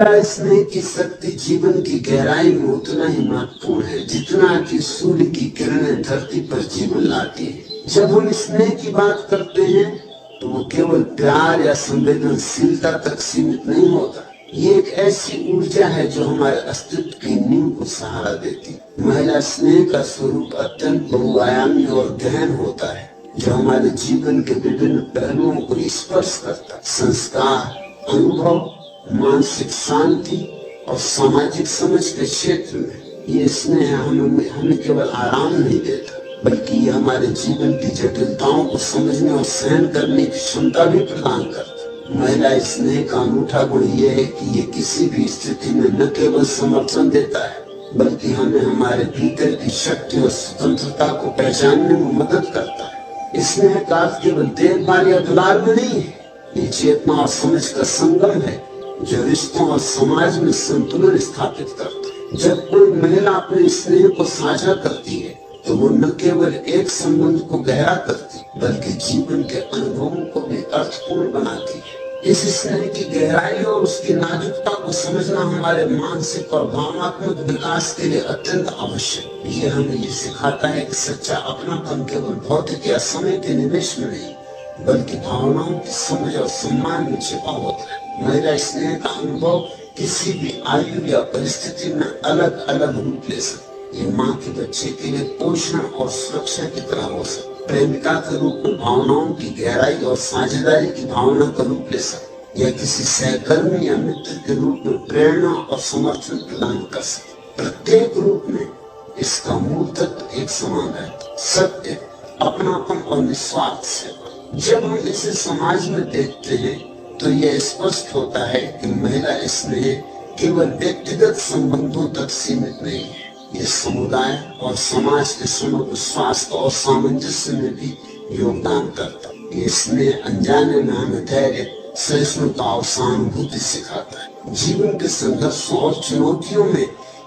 स्नेह की शक्ति जीवन की गहराई में उतना ही महत्वपूर्ण है जितना कि सूर्य की किरणें धरती पर जीवन लाती है। जब हम स्नेह की बात करते हैं तो वो केवल प्यार या संवेदनशीलता तक सीमित नहीं होता। ये एक ऐसी ऊर्जा है जो हमारे अस्तित्व की नींव को सहारा देती है। महिला स्नेह का स्वरूप अत्यंत बहुआयामी और गहन होता है जो हमारे जीवन के विभिन्न पहलुओं को स्पर्श करता है। संस्कार, अनुभव, मानसिक शांति और सामाजिक समझ के क्षेत्र में ये स्नेह हमें केवल आराम नहीं देता बल्कि ये हमारे जीवन की जटिलताओं को समझने और सहन करने की क्षमता भी प्रदान करता है। महिला स्नेह का अनूठा गुण यह है कि ये किसी भी स्थिति में न केवल समर्थन देता है बल्कि हमें हमारे भीतर की शक्ति और स्वतंत्रता को पहचानने में मदद करता है। स्नेह का अर्थ केवल देखभाल या दुलार में नहीं है, ये चेतना और समझ का संगम है जो रिश्तों और समाज में संतुलन स्थापित करता है। जब कोई महिला अपने स्नेह को साझा करती है तो वो न केवल एक संबंध को गहरा करती बल्कि जीवन के अनुभवों को भी अर्थपूर्ण बनाती है। इस स्नेह की गहराई और उसकी नाजुकता को समझना हमारे मानसिक और भावनात्मक विकास के लिए अत्यंत आवश्यक है। ये हमें ये सिखाता है कि सच्चा अपनापन केवल भौतिक या समय के निवेश में नहीं बल्कि भावनाओं की समझ और सम्मान में छिपा होता है। महिला स्नेह का अनुभव किसी भी आयु या परिस्थिति में अलग अलग रूप ले सकती है। ये माँ के बच्चे के लिए पोषण और सुरक्षा की तरह हो सकती है, प्रेमिका के रूप में भावनाओं की गहराई और साझेदारी की भावना का रूप ले सकती है, या किसी सहकर्मी या मित्र के रूप में प्रेरणा और समर्थन प्रदान कर सकती है। प्रत्येक रूप में इसका मूल तत्व एक समान है, सत्य, अपनापन और निस्वार्थ सेवा। जब हम इसे समाज में देखते हैं तो यह स्पष्ट होता है कि महिला स्नेह केवल व्यक्तिगत संबंधों तक सीमित नहीं है, ये समुदाय और समाज के समग्र स्वास्थ्य और सामंजस्य में भी योगदान करता है। ये स्नेह अनजाने में हमें धैर्य, सहिष्णुता और सहानुभूति सिखाता है। जीवन के संघर्षों और चुनौतियों में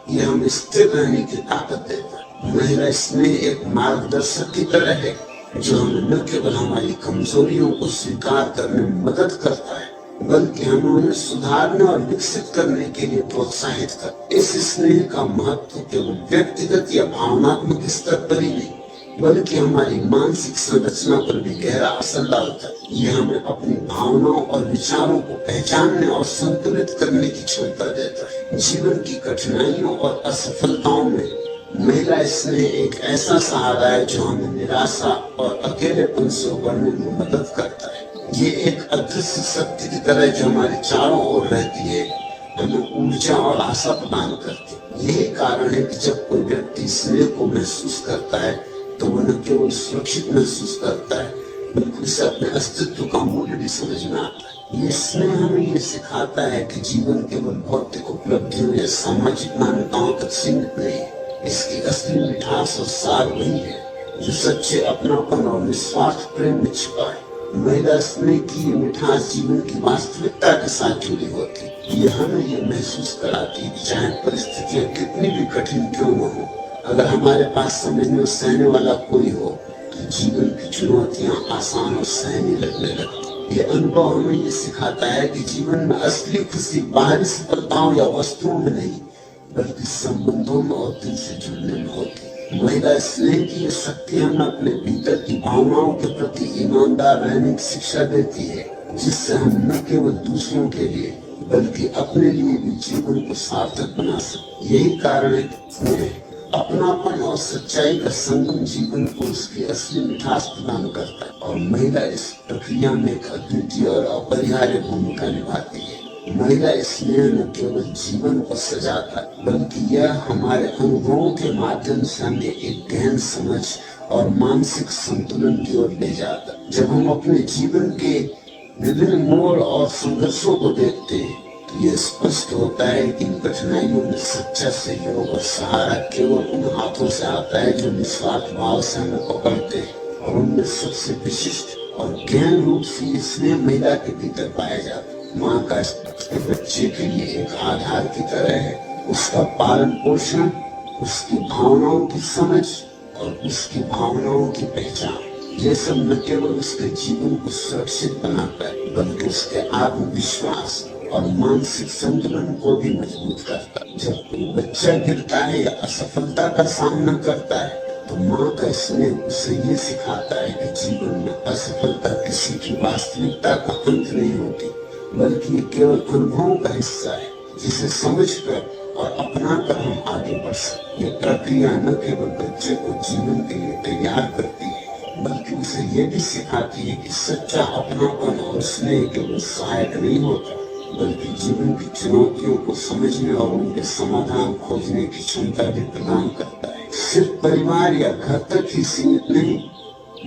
यह हमें स्थिर रहने की ताकत देता है। महिला स्नेह एक मार्गदर्शक की तरह है जो हमें न केवल हमारी कमजोरियों को स्वीकार करने में मदद करता है बल्कि हमें उन्हें सुधारने और विकसित करने के लिए प्रोत्साहित करता है। इस स्नेह का महत्व केवल व्यक्तिगत या भावनात्मक स्तर पर ही नहीं बल्कि हमारी मानसिक संरचना पर भी गहरा असर डालता है। यह हमें अपनी भावनाओं और विचारों को पहचानने और संतुलित करने की क्षमता देता है। जीवन की कठिनाइयों और असफलताओं में महिला स्नेह एक ऐसा सहारा है जो हमें निराशा और अकेलेपन से उबरने में मदद करता है। ये एक अदृश्य शक्ति की तरह जो हमारे चारों ओर रहती है, हमें ऊर्जा और आशा प्रदान करती है। यही कारण है कि जब कोई व्यक्ति स्नेह को महसूस करता है तो वह न केवल सुरक्षित महसूस करता है बल्कि उसे अपने अस्तित्व का मूल्य भी समझ में आता है। ये स्नेह हमें ये सिखाता है कि जीवन केवल भौतिक उपलब्धियों या सामाजिक मान्यताओं तक सीमित नहीं है। इसकी असली मिठास और सार वही है जो सच्चे अपनापन और निस्वार्थ प्रेम में छिपा है। महिला स्नेह की मिठास जीवन की वास्तविकता के साथ जुड़ी होती है। यह हमें यह महसूस कराती है कि चाहे परिस्थितियां कितनी भी कठिन क्यों न हो, अगर हमारे पास समझने और सहने वाला कोई हो तो जीवन की चुनौतियां आसान और सहनीय लगने लगती। ये अनुभव हमें ये सिखाता है कि जीवन में असली खुशी बाहरी सफलताओं या वस्तुओं में नहीं बल्कि संबंधों में और दिल से जुड़ने में होती है। महिला स्नेह की ये शक्ति हमें अपने भीतर की भावनाओं के प्रति ईमानदार रहने की शिक्षा देती है जिससे हम न केवल दूसरों के लिए बल्कि अपने लिए भी जीवन को सार्थक बना सकते। यही कारण है कि अपनापन और सच्चाई का संगम जीवन को उसकी असली मिठास प्रदान करता है और महिला इस प्रक्रिया में एक अद्वितीय और अपरिहार्य भूमिका निभाती है। महिला स्नेह न केवल जीवन को सजाता है बल्कि यह हमारे अनुभवों के माध्यम से हमें एक गहन समझ और मानसिक संतुलन की ओर ले जाता है। जब हम अपने जीवन के विभिन्न मोड़ और संघर्षों को देखते हैं तो यह स्पष्ट होता है कि इन कठिनाइयों में सच्चा सहयोग और सहारा केवल उन हाथों से आता है जो निस्वार्थ भाव से हमें पकड़ते हैं और उनमें सबसे विशिष्ट और गहन रूप से स्नेह महिला के भीतर पाया जाता है। माँ का बच्चे के लिए एक आधार की तरह है। उसका पालन पोषण, उसकी भावनाओं की समझ और उसकी भावनाओं की पहचान, ये सब न केवल उसके जीवन को सुरक्षित बनाता है बल्कि उसके आत्मविश्वास और मानसिक संतुलन को भी मजबूत करता है। जब कोई बच्चा गिरता है या असफलता का सामना करता है तो माँ का स्नेह उसे ये सिखाता है कि जीवन में असफलता किसी की वास्तविकता का अंत नहीं होती, बल्कि ये केवल अनुभवों का हिस्सा है जिसे समझकर और अपनाकर हम आगे बढ़ सकते। ये प्रक्रिया न केवल बच्चे को जीवन के लिए तैयार करती है, बल्कि उसे ये भी सिखाती है कि सच्चा अपनापन और स्नेह केवल सहायक नहीं होता, बल्कि जीवन की चुनौतियों को समझने और उनके समाधान खोजने की क्षमता भी प्रदान करता है। सिर्फ परिवार या घर तक ही सीमित नहीं,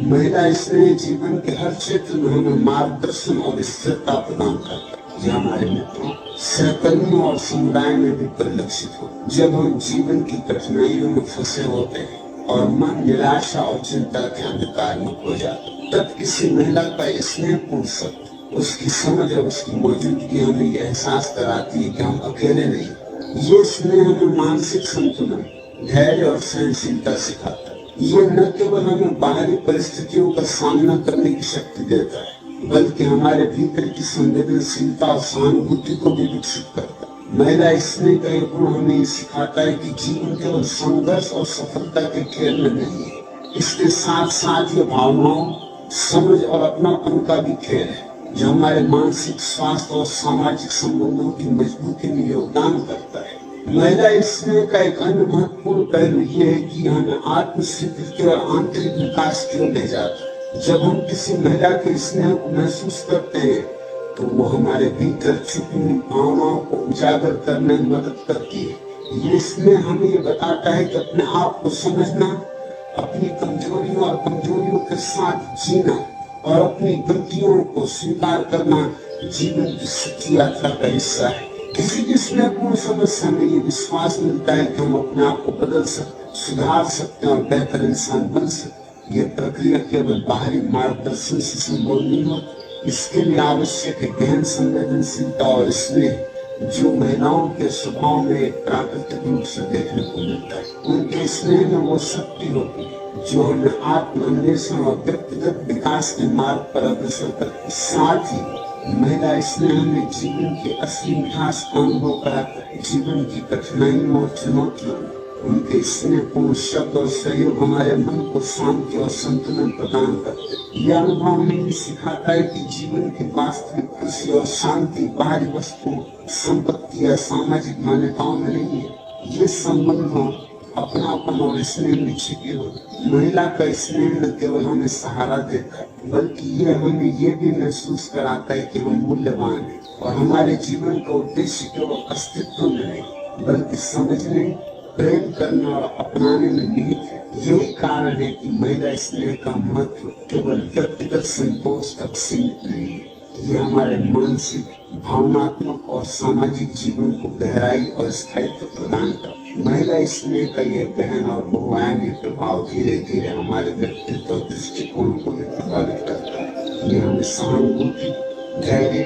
महिला स्नेह जीवन के हर क्षेत्र में हमें मार्गदर्शन और स्थिरता प्रदान करता है। यह हमारे मित्रों, सहकर्मियों और समुदाय में भी परिलक्षित हो। जब हम जीवन की कठिनाइयों में फंसे होते हैं और मन निराशा और चिंता के अंधकार में खो जाता है, तब किसी महिला का स्नेहपूर्ण शब्द, उसकी समझ और उसकी मौजूदगी हमें यह एहसास कराती है कि हम अकेले नहीं। ये स्नेह हमें मानसिक संतुलन, धैर्य और सहनशीलता सिखाता है। ये न केवल हमें बाहरी परिस्थितियों का सामना करने की शक्ति देता है, बल्कि हमारे भीतर की संवेदनशीलता और सहानुभूति को भी विकसित करता है। महिला स्नेह का एक गुण हमें सिखाता है कि जीवन केवल संघर्ष और सफलता के खेल में नहीं है, इसके साथ साथ ये भावनाओं, समझ और अपनापन का भी खेल है, जो हमारे मानसिक स्वास्थ्य और सामाजिक संबंधों की मजबूती में योगदान करता है। महिला स्नेह का एक अन्य महत्वपूर्ण पहलू ये है कि हमें आत्मस्वीकृति और आंतरिक विकास की ओर ले जाता है। जब हम किसी महिला के स्नेह को महसूस करते हैं तो वो हमारे भीतर छुपी हुई भावनाओं को उजागर करने में मदद करती है। ये स्नेह हमें ये बताता है कि अपने आप को समझना, अपनी कमजोरियों और कमजोरियों के साथ जीना और अपनी गलतियों को स्वीकार करना जीवन की सच्ची यात्रा का हिस्सा है। किसी की स्नेहपूर्ण समझ से हमें ये विश्वास मिलता है कि हम अपने आप को बदल सकते, सुधार सकते और बेहतर इंसान बन सकते। ये प्रक्रिया केवल बाहरी मार्गदर्शन से संभव नहीं होती, इसके लिए आवश्यक है गहन संवेदनशीलता और स्नेह, जो महिलाओं के स्वभाव में प्राकृतिक रूप से देखने को मिलता है। उनके स्नेह में वो शक्ति होती है जो हमें आत्म अन्वेषण और व्यक्तिगत विकास के मार्ग पर अग्रसर करती है। साथ ही महिला स्नेह हमें जीवन के असली मिठास का अनुभव कराता है। जीवन की कठिनाइयों और चुनौतियों में उनके स्नेहपूर्ण शब्द और सहयोग हमारे मन को शांति और संतुलन प्रदान करते हैं। यह अनुभव हमें सिखाता है कि जीवन की वास्तविक खुशी और शांति बाहरी वस्तुओं, संपत्ति या सामाजिक मान्यताओं में नहीं है। ये संबंधों, अपनापन और स्नेह में छिपी होती। महिला का स्नेह न केवल हमें सहारा देता है, बल्कि ये हमें ये भी महसूस कराता है कि हम मूल्यवान हैं और हमारे जीवन का उद्देश्य केवल अस्तित्व में नहीं, बल्कि समझने, प्रेम करना और अपनाने में निहित है। यही कारण है कि महिला स्नेह का महत्व केवल व्यक्तिगत संतोष तक सीमित नहीं है। यह हमारे मानसिक, भावनात्मक और सामाजिक जीवन को गहराई और स्थायित्व प्रदान करता है। महिला स्नेह का यह गहन और बहुआयामी प्रभाव धीरे धीरे हमारे व्यक्तित्व और दृष्टिकोण को प्रभावित करता है। यह हमें सहानुभूति, धैर्य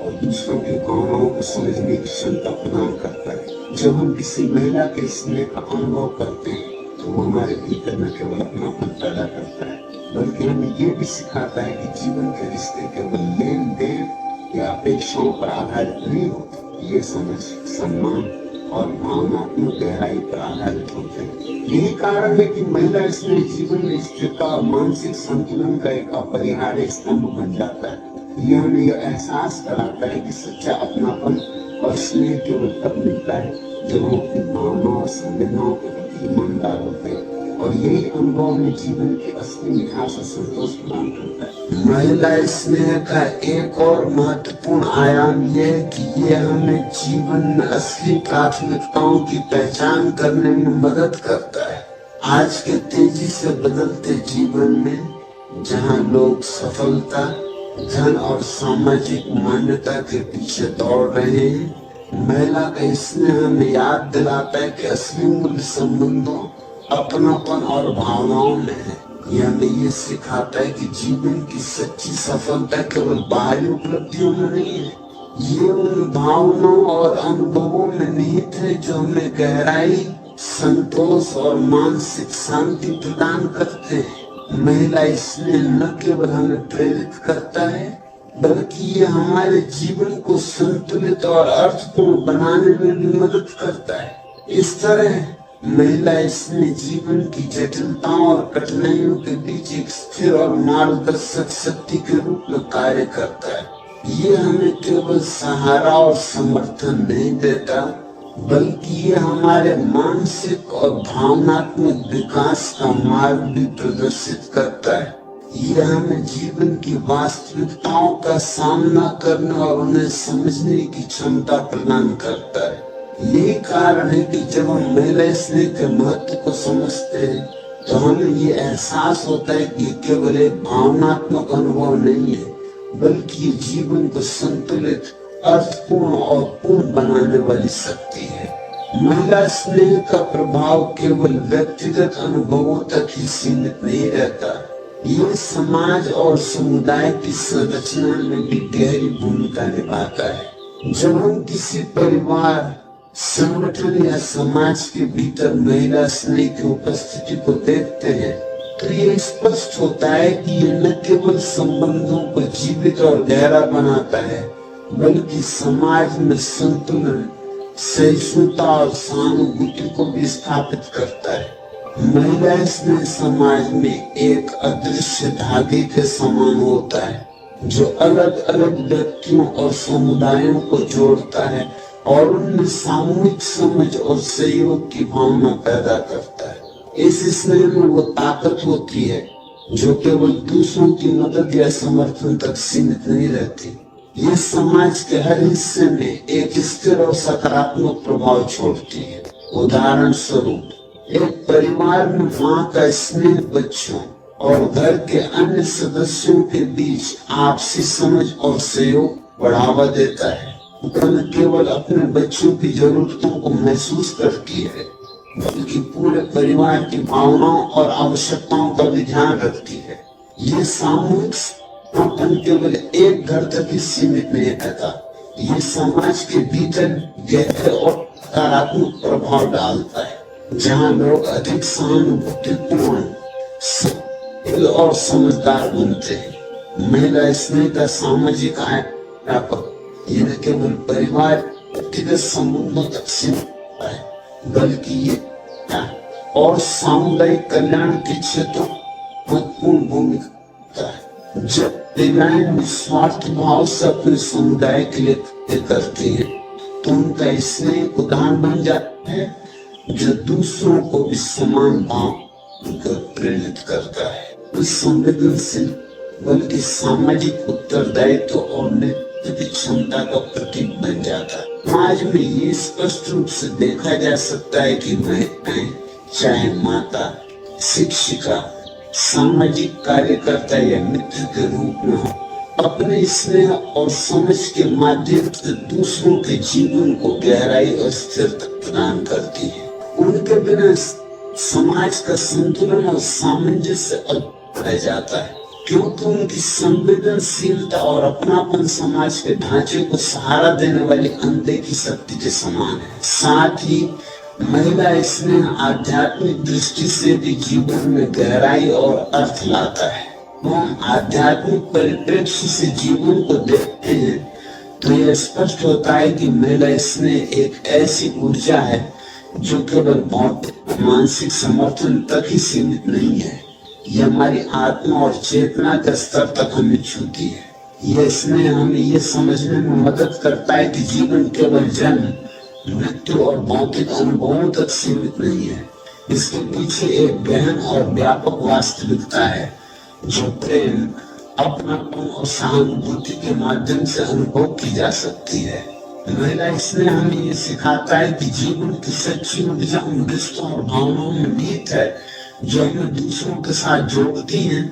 और दूसरों की भावनाओं को समझने की क्षमता प्रदान करता है। जब हम किसी महिला के स्नेह का अनुभव करते हैं तो वो हमारे भीतर न केवल अपनापन पैदा करता है, बल्कि हमें ये भी सिखाता है कि जीवन के रिश्ते केवल लेन देन या अपेक्षाओं पर आधारित नहीं होते। ये समझ, सम्मान और भावनात्मक गहराई पर आधारित होते हैं। यही कारण है कि महिला स्नेह जीवन में स्थिरता और मानसिक संतुलन का एक अपरिहार्य स्तंभ बन जाता है। यह हमें यह एहसास कराता है कि सच्चा अपनापन और स्नेह केवल तब मिलता है जब हम अपनी भावनाओं और संवेदनाओं के प्रति ईमानदार होते हैं, और यही अनुभव में जीवन की असली मिठास और संतोष प्रदान करता है। महिला स्नेह का एक और महत्वपूर्ण आयाम यह है कि ये हमें जीवन में असली प्राथमिकताओं की पहचान करने में मदद करता है। आज के तेजी से बदलते जीवन में जहाँ लोग सफलता, धन और सामाजिक मान्यता के पीछे दौड़ रहे हैं, महिला का स्नेह हमें याद दिलाता है कि असली मूल्य संबंधों, अपनापन और भावनाओं में है। यह हमें ये सिखाता है कि जीवन की सच्ची सफलता केवल बाहरी उपलब्धियों में नहीं है, ये उन भावनाओं और अनुभवों में निहित है जो हमें गहराई, संतोष और मानसिक शांति प्रदान करते हैं। महिला स्नेह न केवल हमें प्रेरित करता है, बल्कि ये हमारे जीवन को संतुलित और अर्थपूर्ण बनाने में भी मदद करता है। इस तरह महिला इसमें जीवन की जटिलताओं और कठिनाइयों के बीच एक स्थिर और मार्गदर्शक शक्ति के रूप में कार्य करता है। ये हमें केवल सहारा और समर्थन नहीं देता, बल्कि ये हमारे मानसिक और भावनात्मक विकास का मार्ग भी प्रदर्शित करता है। यह हमें जीवन की वास्तविकताओं का सामना करने और उन्हें समझने की क्षमता प्रदान करता है। यही कारण है कि जब हम महिला स्नेह के महत्व को समझते हैं तो हमें ये एहसास होता है कि केवल एक भावनात्मक अनुभव नहीं है, बल्कि ये जीवन को संतुलित, अर्थपूर्ण और पूर्ण बनाने वाली शक्ति है। महिला स्नेह का प्रभाव केवल व्यक्तिगत अनुभवों तक ही सीमित नहीं रहता, ये समाज और समुदाय की संरचना में भी गहरी भूमिका निभाता है। जब हम किसी परिवार, संगठन या समाज के भीतर महिला स्नेह की उपस्थिति को देखते हैं तो ये स्पष्ट होता है कि ये न केवल संबंधों को जीवित और गहरा बनाता है, बल्कि समाज में संतुलन, सहिष्णुता और सहानुभूति को भी स्थापित करता है। महिला स्नेह समाज में एक अदृश्य धागे के समान होता है जो अलग अलग व्यक्तियों और समुदायों को जोड़ता है और उनमें सामूहिक समझ और सहयोग की भावना पैदा करता है। इस स्नेह में वो ताकत होती है जो केवल दूसरों की मदद या समर्थन तक सीमित नहीं रहती। ये समाज के हर हिस्से में एक स्थिर और सकारात्मक प्रभाव छोड़ती है। उदाहरण स्वरूप, एक परिवार में माँ का स्नेह बच्चों और घर के अन्य सदस्यों के बीच आपसी समझ और सहयोग बढ़ावा देता है। वह न केवल अपने बच्चों की जरूरतों को महसूस करती है, बल्कि पूरे परिवार की भावनाओं और आवश्यकताओं का भी ध्यान रखती है। ये सामूहिक समर्थन केवल एक घर तक ही सीमित नहीं रहता, ये समाज के भीतर गहरे और सकारात्मक प्रभाव डालता है। जहाँ लोग अधिक सहानुभूतिपूर्ण और समझदार बनते हैं। महिला स्नेह का सामाजिक व्यापक ये न केवल परिवार, व्यक्तिगत संबंधों तक सीमित है, बल्कि ये और सामुदायिक कल्याण के क्षेत्र महत्वपूर्ण भूमिका है। जब महिलाएं निस्वार्थ भाव से अपने समुदाय के लिए करती है तो उनका स्नेह उदाहरण बन जाता है जो दूसरों को भी समान भाव प्रेरित करता है। इस संवेदनशील बल्कि सामाजिक उत्तरदायित्व और नेतृत्व क्षमता का प्रतीक बन जाता है। समाज में ये स्पष्ट रूप से देखा जा सकता है कि महिलाएं, चाहे माता, शिक्षिका, सामाजिक कार्यकर्ता या मित्र के रूप में हो, अपने स्नेह और समझ के माध्यम से दूसरों के जीवन को गहराई और स्थिरता प्रदान करती है। उनके बिना समाज का संतुलन और सामंजस्य रह जाता है, क्योंकि उनकी संवेदनशीलता और अपनापन समाज के ढांचे को सहारा देने वाली अनदेखी शक्ति के समान है। साथ ही महिला स्नेह आध्यात्मिक दृष्टि से भी जीवन में गहराई और अर्थ लाता है। हम आध्यात्मिक परिप्रेक्ष्य से जीवन को देखते हैं तो यह स्पष्ट होता है कि महिला स्नेह एक ऐसी ऊर्जा है जो केवल भौतिक मानसिक समर्थन तक ही सीमित नहीं है, यह हमारी आत्मा और चेतना के स्तर तक हमें छूती है। यह स्नेह हमें यह समझने में मदद करता है कि जीवन केवल जन्म, मृत्यु और भौतिक अनुभवों तक सीमित नहीं है। इसके पीछे एक गहन और व्यापक वास्तविकता है जो प्रेम, अपनापन और सहानुभूति के माध्यम से अनुभव की जा सकती है। महिला स्नेह हमें ये सिखाता है कि जीवन की सच्ची ऊर्जा उन रिश्तों और भावनाओं में निहित है जो हमें दूसरों के साथ जोड़ती हैं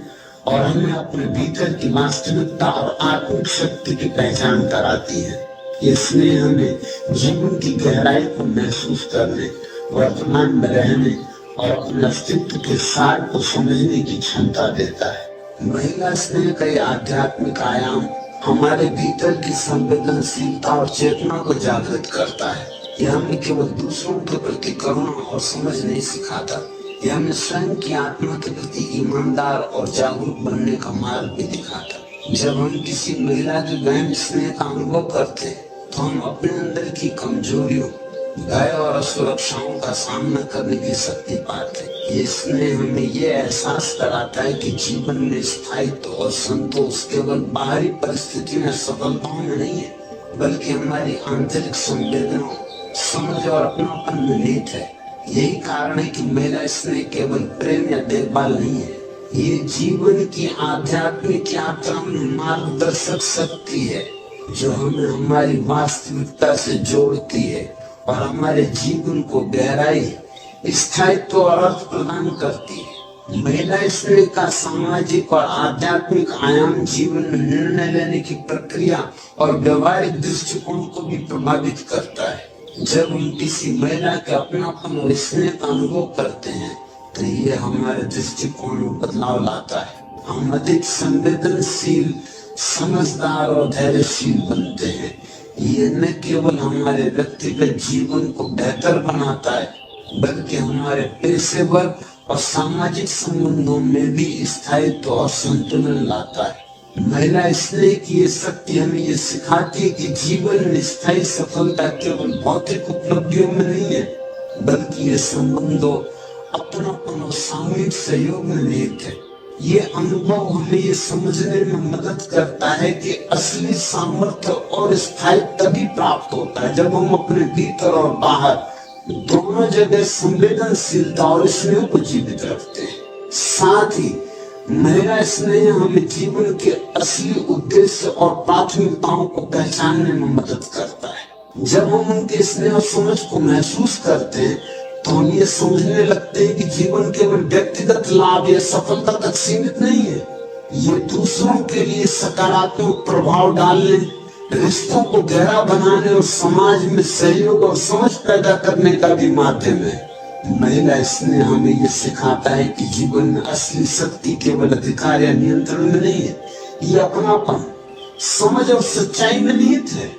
और हमें अपने भीतर की वास्तविकता और आत्मिक शक्ति की पहचान कराती है। ये स्नेह हमें जीवन की गहराई को महसूस करने, वर्तमान में रहने और अपने अस्तित्व के सार को समझने की क्षमता देता है। महिला स्नेह का आध्यात्मिक आयाम हमारे भीतर की संवेदनशीलता और चेतना को जागृत करता है। यह हमें केवल दूसरों के प्रति करुणा और समझ नहीं सिखाता, यह हमें स्वयं की आत्मा के प्रति ईमानदार और जागरूक बनने का मार्ग भी दिखाता। जब हम किसी महिला के गहन स्नेह का अनुभव करते हैं तो हम अपने अंदर की कमजोरियों, भय और असुरक्षाओं का सामना करने की शक्ति पाते हैं। ये स्नेह हमें ये एहसास कराता है कि जीवन में स्थायित्व और संतोष केवल बाहरी परिस्थिति में सफलताओं में नहीं है, बल्कि हमारी आंतरिक संवेदनाओं, समझ और अपनापन में निहित है। यही कारण है कि महिला स्नेह केवल प्रेम या देखभाल नहीं है, ये जीवन की आध्यात्मिक यात्रा में मार्गदर्शक शक्ति है जो हमें हमारी वास्तविकता से जोड़ती है और हमारे जीवन को गहराई, स्थायित्व और अर्थ प्रदान करती है। महिला स्नेह का सामाजिक और आध्यात्मिक आयाम जीवन में निर्णय लेने की प्रक्रिया और व्यवहारिक दृष्टिकोण को भी प्रभावित करता है। जब हम किसी महिला के अपनापन और स्नेह का अनुभव करते हैं तो ये हमारे दृष्टिकोण में बदलाव लाता है। हम अधिक संवेदनशील, समझदार और धैर्यशील बनते हैं। ये न केवल हमारे व्यक्तिगत जीवन को बेहतर बनाता है, बल्कि हमारे पेशेवर और सामाजिक संबंधों में भी स्थायित्व और संतुलन लाता है। महिला स्नेह की ये शक्ति हमें ये सिखाती है कि जीवन में स्थायी सफलता केवल भौतिक उपलब्धियों में नहीं है, बल्कि ये संबंधों, अपनापन और सामूहिक सहयोग में निहित है। ये अनुभव हमें ये समझने में मदद करता है कि असली सामर्थ्य और स्थायित्व तभी प्राप्त होता है जब हम अपने भीतर और बाहर दोनों जगह संवेदनशीलता और स्नेह को जीवित रखते हैं। साथ ही महिला स्नेह हमें जीवन के असली उद्देश्य और प्राथमिकताओं को पहचानने में मदद करता है। जब हम उनके स्नेह और समझ को महसूस करते हैं तो हम ये समझने लगते हैं कि जीवन केवल व्यक्तिगत लाभ या सफलता तक सीमित नहीं है, ये दूसरों के लिए सकारात्मक प्रभाव डालने, रिश्तों को गहरा बनाने और समाज में सहयोग और समझ पैदा करने का भी माध्यम है। महिला स्नेह हमें ये सिखाता है कि जीवन में असली शक्ति केवल अधिकार या नियंत्रण में नहीं है, ये अपनापन, समझ और सच्चाई में निहित है।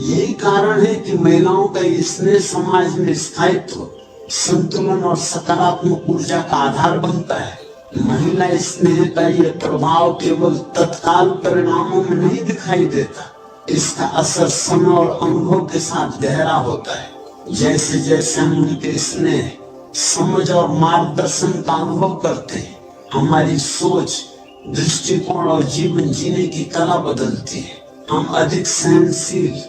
यही कारण है कि महिलाओं का ये स्नेह समाज में स्थायित्व, संतुलन और सकारात्मक ऊर्जा का आधार बनता है। महिला स्नेह का यह प्रभाव केवल तत्काल परिणामों में नहीं दिखाई देता, इसका असर समय और अनुभव के साथ गहरा होता है। जैसे जैसे हम उनके स्नेह, समझ और मार्गदर्शन का अनुभव करते हैं, हमारी सोच, दृष्टिकोण और जीवन जीने की कला बदलती है। हम अधिक सहनशील,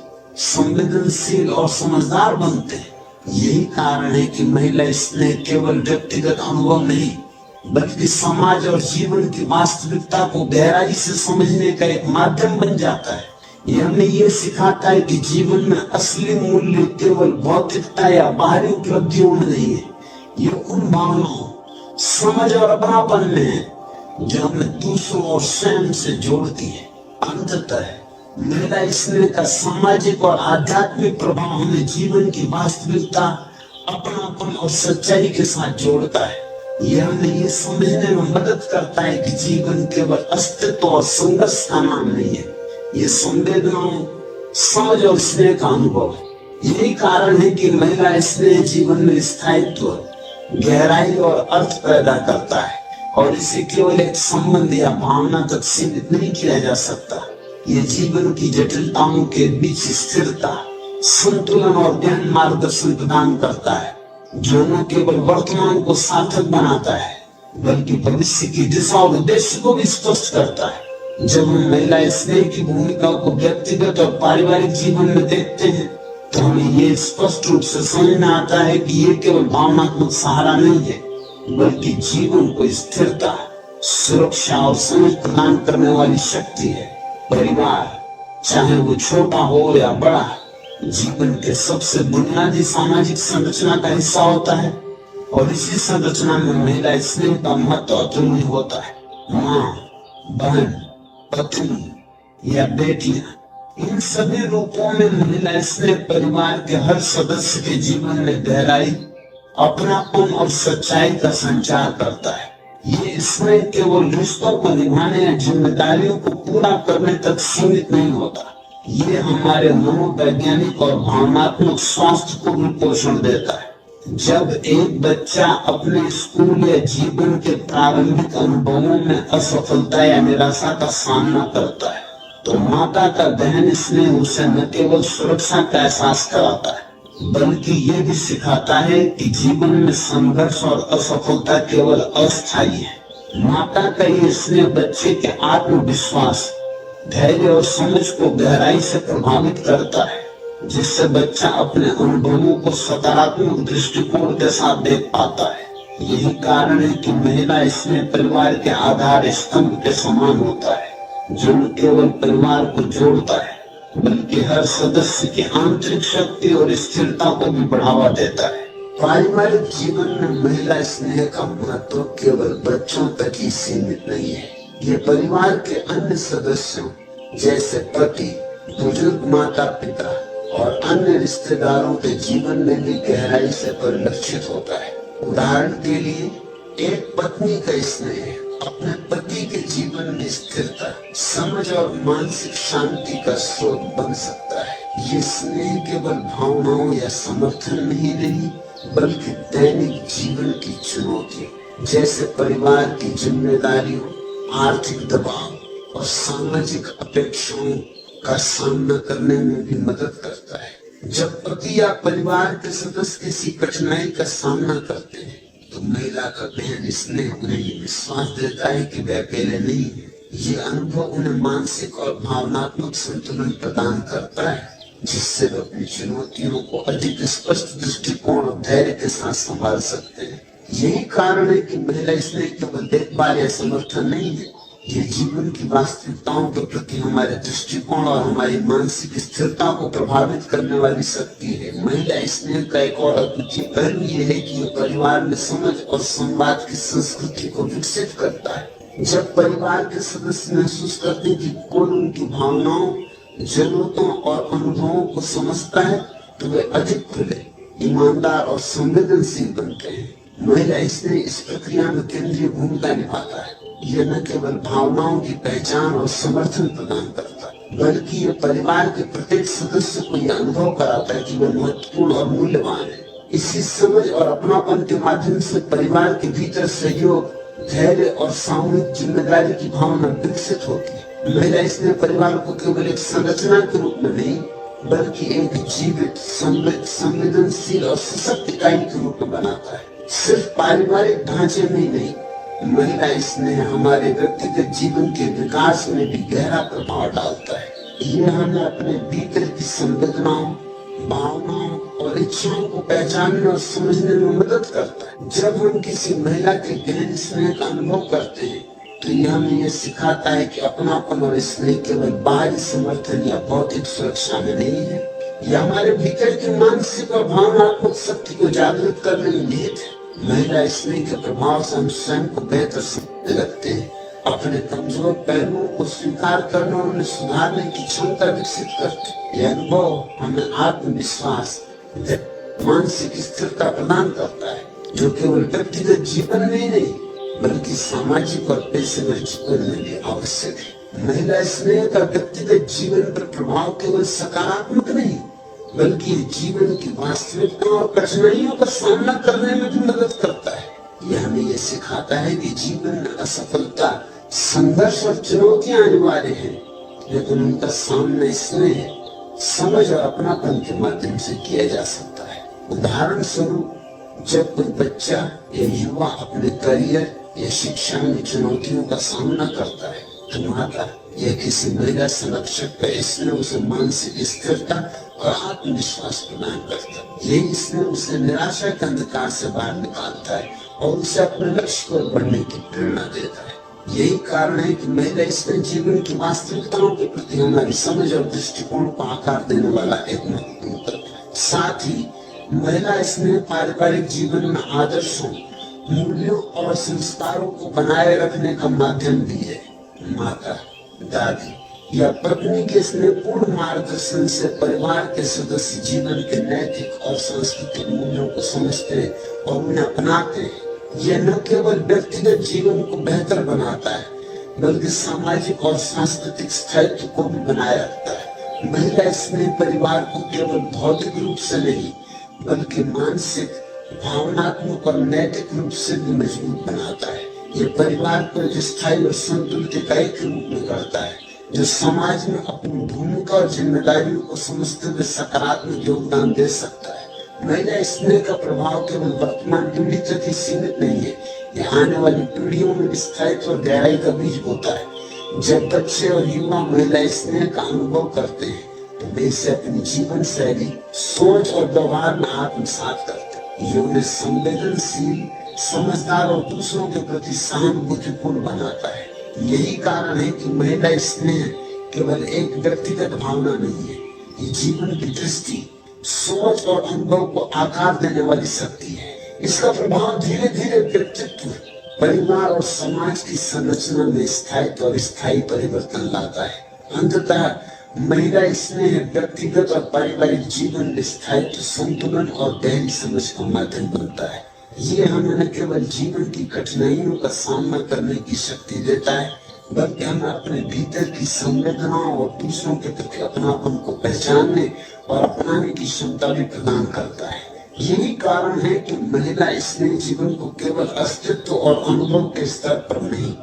संवेदनशील और समझदार बनते हैं। यही कारण है कि महिला स्नेह केवल व्यक्तिगत अनुभव नहीं, बल्कि समाज और जीवन की वास्तविकता को गहराई से समझने का एक माध्यम बन जाता है। ये हमें ये सिखाता है कि जीवन में असली मूल्य केवल भौतिकता या बाहरी उपलब्धियों में नहीं है, ये उन भावनाओं, समझ और अपनापन में है जो हमें दूसरों और स्वयं से जोड़ती है। अंततः महिला स्नेह का सामाजिक और आध्यात्मिक प्रभाव हमें जीवन की वास्तविकता, अपनापन और सच्चाई के साथ जोड़ता है। यह हमें ये समझने में मदद करता है कि जीवन केवल अस्तित्व और संघर्ष का नाम नहीं है, ये संवेदनाओं, समझ और स्नेह का अनुभव है। यही कारण है कि महिला स्नेह जीवन में स्थायित्व, गहराई और अर्थ पैदा करता है और इसे केवल एक संबंध या भावना तक सीमित नहीं किया जा सकता। ये जीवन की जटिलताओं के बीच स्थिरता, संतुलन और गहन मार्गदर्शन प्रदान करता है, जो न केवल वर्तमान को सार्थक बनाता है बल्कि भविष्य की दिशा और उद्देश्य को भी स्पष्ट करता है। जब हम महिला स्नेह की भूमिका को व्यक्तिगत और पारिवारिक जीवन में देखते हैं तो हमें ये स्पष्ट रूप से समझ में आता है कि ये केवल भावनात्मक सहारा नहीं है, बल्कि जीवन को स्थिरता, सुरक्षा और समझ प्रदान करने वाली शक्ति है। परिवार, चाहे वो छोटा हो या बड़ा, जीवन के सबसे बुनियादी सामाजिक संरचना का हिस्सा होता है और इसी संरचना में महिला स्नेह का महत्व अतुलनीय होता है। माँ, बहन, पत्नी या बेटियां, इन सभी रूपों में महिला स्नेह परिवार के हर सदस्य के जीवन में गहराई, अपनापन और सच्चाई का संचार करता है। ये स्नेह केवल रिश्तों को निभाने या जिम्मेदारियों को पूरा करने तक सीमित नहीं होता, ये हमारे मनोवैज्ञानिक और भावनात्मक स्वास्थ्य को भी पोषण देता है। जब एक बच्चा अपने स्कूल या जीवन के प्रारंभिक अनुभवों में असफलता या निराशा का सामना करता है, तो माता का गहन स्नेह उसे न केवल सुरक्षा का एहसास कराता है, बल्कि ये भी सिखाता है कि जीवन में संघर्ष और असफलता केवल अस्थायी है। माता का ये स्नेह बच्चे के आत्मविश्वास, धैर्य और समझ को गहराई से प्रभावित करता है, जिससे बच्चा अपने अनुभवों को सकारात्मक दृष्टिकोण के साथ देख पाता है। यही कारण है कि महिला स्नेह परिवार के आधार स्तंभ के समान होता है, जो न केवल परिवार को जोड़ता है, बल्कि हर सदस्य की आंतरिक शक्ति और स्थिरता को भी बढ़ावा देता है। पारिवारिक जीवन में महिला स्नेह का महत्व केवल बच्चों तक ही सीमित नहीं है, ये परिवार के अन्य सदस्यों जैसे पति, बुजुर्ग माता पिता और अन्य रिश्तेदारों के जीवन में भी गहराई से परिलक्षित होता है। उदाहरण के लिए, एक पत्नी का स्नेह अपने पति के जीवन में स्थिरता, समझ और मानसिक शांति का स्रोत बन सकता है। ये स्नेह केवल भावनाओं या समर्थन नहीं रही, बल्कि दैनिक जीवन की चुनौती जैसे परिवार की जिम्मेदारियों, आर्थिक दबाव और सामाजिक अपेक्षाओं का सामना करने में भी मदद करता है। जब पति या परिवार के सदस्य किसी कठिनाई का सामना करते हैं, तो महिला का गहन स्नेह उन्हें विश्वास देता है कि वे अकेले नहीं है। ये अनुभव उन्हें मानसिक और भावनात्मक संतुलन प्रदान करता है, जिससे वे अपनी चुनौतियों को अधिक स्पष्ट दृष्टिकोण और धैर्य के साथ संभाल सकते हैं। यही कारण है कि महिला स्नेह केवल देखभाल या समर्थन नहीं है, ये जीवन की वास्तविकताओं के प्रति हमारे दृष्टिकोण और हमारी मानसिक स्थिरता को प्रभावित करने वाली शक्ति है। महिला स्नेह का एक और अद्वितीय पहलू ये है कि ये परिवार में समझ और संवाद की संस्कृति को विकसित करता है। जब परिवार के सदस्य महसूस करते हैं कि कोई उनकी भावनाओं, जरूरतों और अनुभवों को समझता है, तो वे अधिक खुले, ईमानदार और संवेदनशील बनते हैं। महिला स्नेह इस प्रक्रिया में केंद्रीय भूमिका निभाता है। यह न केवल भावनाओं की पहचान और समर्थन प्रदान करता है, बल्कि यह परिवार के प्रत्येक सदस्य को यह अनुभव कराता है कि वह महत्वपूर्ण और मूल्यवान है। इसी समझ और अपनापन के माध्यम से परिवार के भीतर सहयोग, धैर्य और सामूहिक जिम्मेदारी की भावना विकसित होती है। महिला स्नेह परिवार को केवल एक संरचना के रूप में नहीं, बल्कि एक जीवित, समृद्ध, संवेदनशील और सशक्त इकाई के रूप में बनाता है। सिर्फ पारिवारिक ढांचे में ही नहीं, महिला स्नेह हमारे व्यक्तिगत जीवन के विकास में भी गहरा प्रभाव डालता है। यह हमें अपने भीतर की संवेदनाओं, भावनाओं और इच्छाओं को पहचानने और समझने में मदद करता है। जब हम किसी महिला के गहन स्नेह का अनुभव करते हैं, तो यह हमें यह सिखाता है कि अपनापन और स्नेह केवल बाहरी समर्थन या भौतिक सुरक्षा में नहीं है, यह हमारे भीतर की मानसिक और भावनात्मक शक्ति को जागृत करने में निहित है। महिला स्नेह के प्रभाव से हम स्वयं को बेहतर समझने लगते हैं, अपने कमजोर पहलुओं को स्वीकार करने और उन्हें सुधारने की क्षमता विकसित करते हैं। यह अनुभव हमें आत्मविश्वास, मानसिक स्थिरता प्रदान करता है, जो केवल व्यक्तिगत जीवन में ही नहीं, बल्कि सामाजिक और पेशेवर जीवन में भी आवश्यक है। महिला स्नेह का व्यक्तिगत जीवन पर प्रभाव केवल सकारात्मक नहीं, बल्कि जीवन की वास्तविकता और कठिनाइयों का सामना करने में भी मदद करता है। यह हमें यह सिखाता है कि जीवन में असफलता, संघर्ष और चुनौतियां अनिवार्य हैं, लेकिन उनका सामना स्नेह, समझ और अपनापन के माध्यम से किया जा सकता है। उदाहरण स्वरूप, जब कोई बच्चा या युवा अपने करियर या शिक्षा में चुनौतियों का सामना करता है, तो माता या किसी महिला संरक्षक का स्नेह उसे मानसिक स्थिरता और आत्मविश्वास प्रदान करता है। यही स्नेह उसे निराशा के अंधकार से बाहर निकालता है और उसे अपने लक्ष्य को बढ़ने की प्रेरणा देता है। यही कारण है कि महिला स्नेह जीवन की वास्तविकताओं के प्रति हमारी समझ और दृष्टिकोण को आकार देने वाला एक महत्वपूर्ण तत्व है। साथ ही महिला स्नेह पारिवारिक जीवन में आदर्शों, मूल्यों और संस्कारों को बनाए रखने का माध्यम भी है। माता, दादी या पत्नी के स्नेहपूर्ण मार्गदर्शन से परिवार के सदस्य जीवन के नैतिक और सांस्कृतिक मूल्यों को समझते और उन्हें अपनाते हैं। यह न केवल व्यक्तिगत जीवन को बेहतर बनाता है, बल्कि सामाजिक और सांस्कृतिक स्थायित्व को भी बनाए रखता है। महिला स्नेह परिवार को केवल भौतिक रूप से नहीं, बल्कि मानसिक, भावनात्मक और नैतिक रूप से भी मजबूत बनाता है। ये परिवार को स्थायी और संतुलित इकाई के रूप में करता है, जो समाज में अपनी भूमिका और जिम्मेदारियों को समझते हुए सकारात्मक योगदान दे सकता है। महिला स्नेह का प्रभाव केवल वर्तमान पीढ़ी तक ही सीमित नहीं है, यह आने वाली पीढ़ियों में स्थायित्व और गहराई का बीज बोता है। जब बच्चे और युवा महिला स्नेह का अनुभव करते हैं तो वे इसे अपनी जीवन शैली, सोच और व्यवहार में आत्मसात करते हैं। ये उन्हें संवेदनशील, समझदार और दूसरों के प्रति सहानुभूतिपूर्ण बनाता है। यही कारण है कि महिला स्नेह केवल एक व्यक्तिगत भावना नहीं है, ये जीवन की दृष्टि, सोच और अनुभव को आकार देने वाली शक्ति है। इसका प्रभाव धीरे धीरे व्यक्तित्व, परिवार और समाज की संरचना में स्थायित्व और स्थायी परिवर्तन लाता है। अंततः महिला स्नेह व्यक्तिगत और पारिवारिक जीवन में स्थायित्व, संतुलन और गहरी समझ का माध्यम बनता है। ये हमें न केवल जीवन की कठिनाइयों का सामना करने की शक्ति देता है, बल्कि हमें अपने भीतर की संवेदनाओं और दूसरों के प्रति अपनापन को पहचानने और अपनाने की क्षमता भी प्रदान करता है। यही कारण है कि महिला स्नेह जीवन को केवल अस्तित्व और अनुभव के स्तर पर नहीं,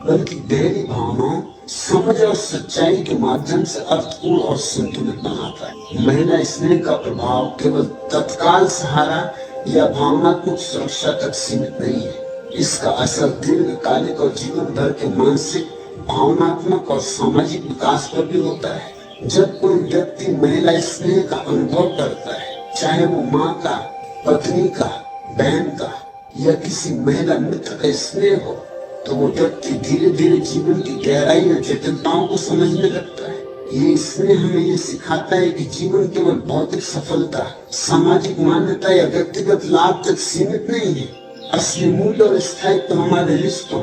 बल्कि गहरी भावनाओं, समझ और सच्चाई के माध्यम से अर्थपूर्ण और संतुलित बनाता है। महिला स्नेह का प्रभाव केवल तत्काल सहारा या भावनात्मक सुरक्षा तक सीमित नहीं है। इसका असर दीर्घकालिक और जीवन भर के मानसिक, भावनात्मक और सामाजिक विकास पर भी होता है। जब कोई व्यक्ति महिला स्नेह का अनुभव करता है, चाहे वो माँ का, पत्नी का, बहन का या किसी महिला मित्र का स्नेह हो, तो वो व्यक्ति धीरे धीरे जीवन की गहराई और जटिलताओं को समझने लगता है। ये स्नेह हमें ये सिखाता है कि जीवन केवल भौतिक सफलता, सामाजिक मान्यता या व्यक्तिगत लाभ तक सीमित नहीं है। असली मूल्य और स्थायित्व हमारे रिश्तों,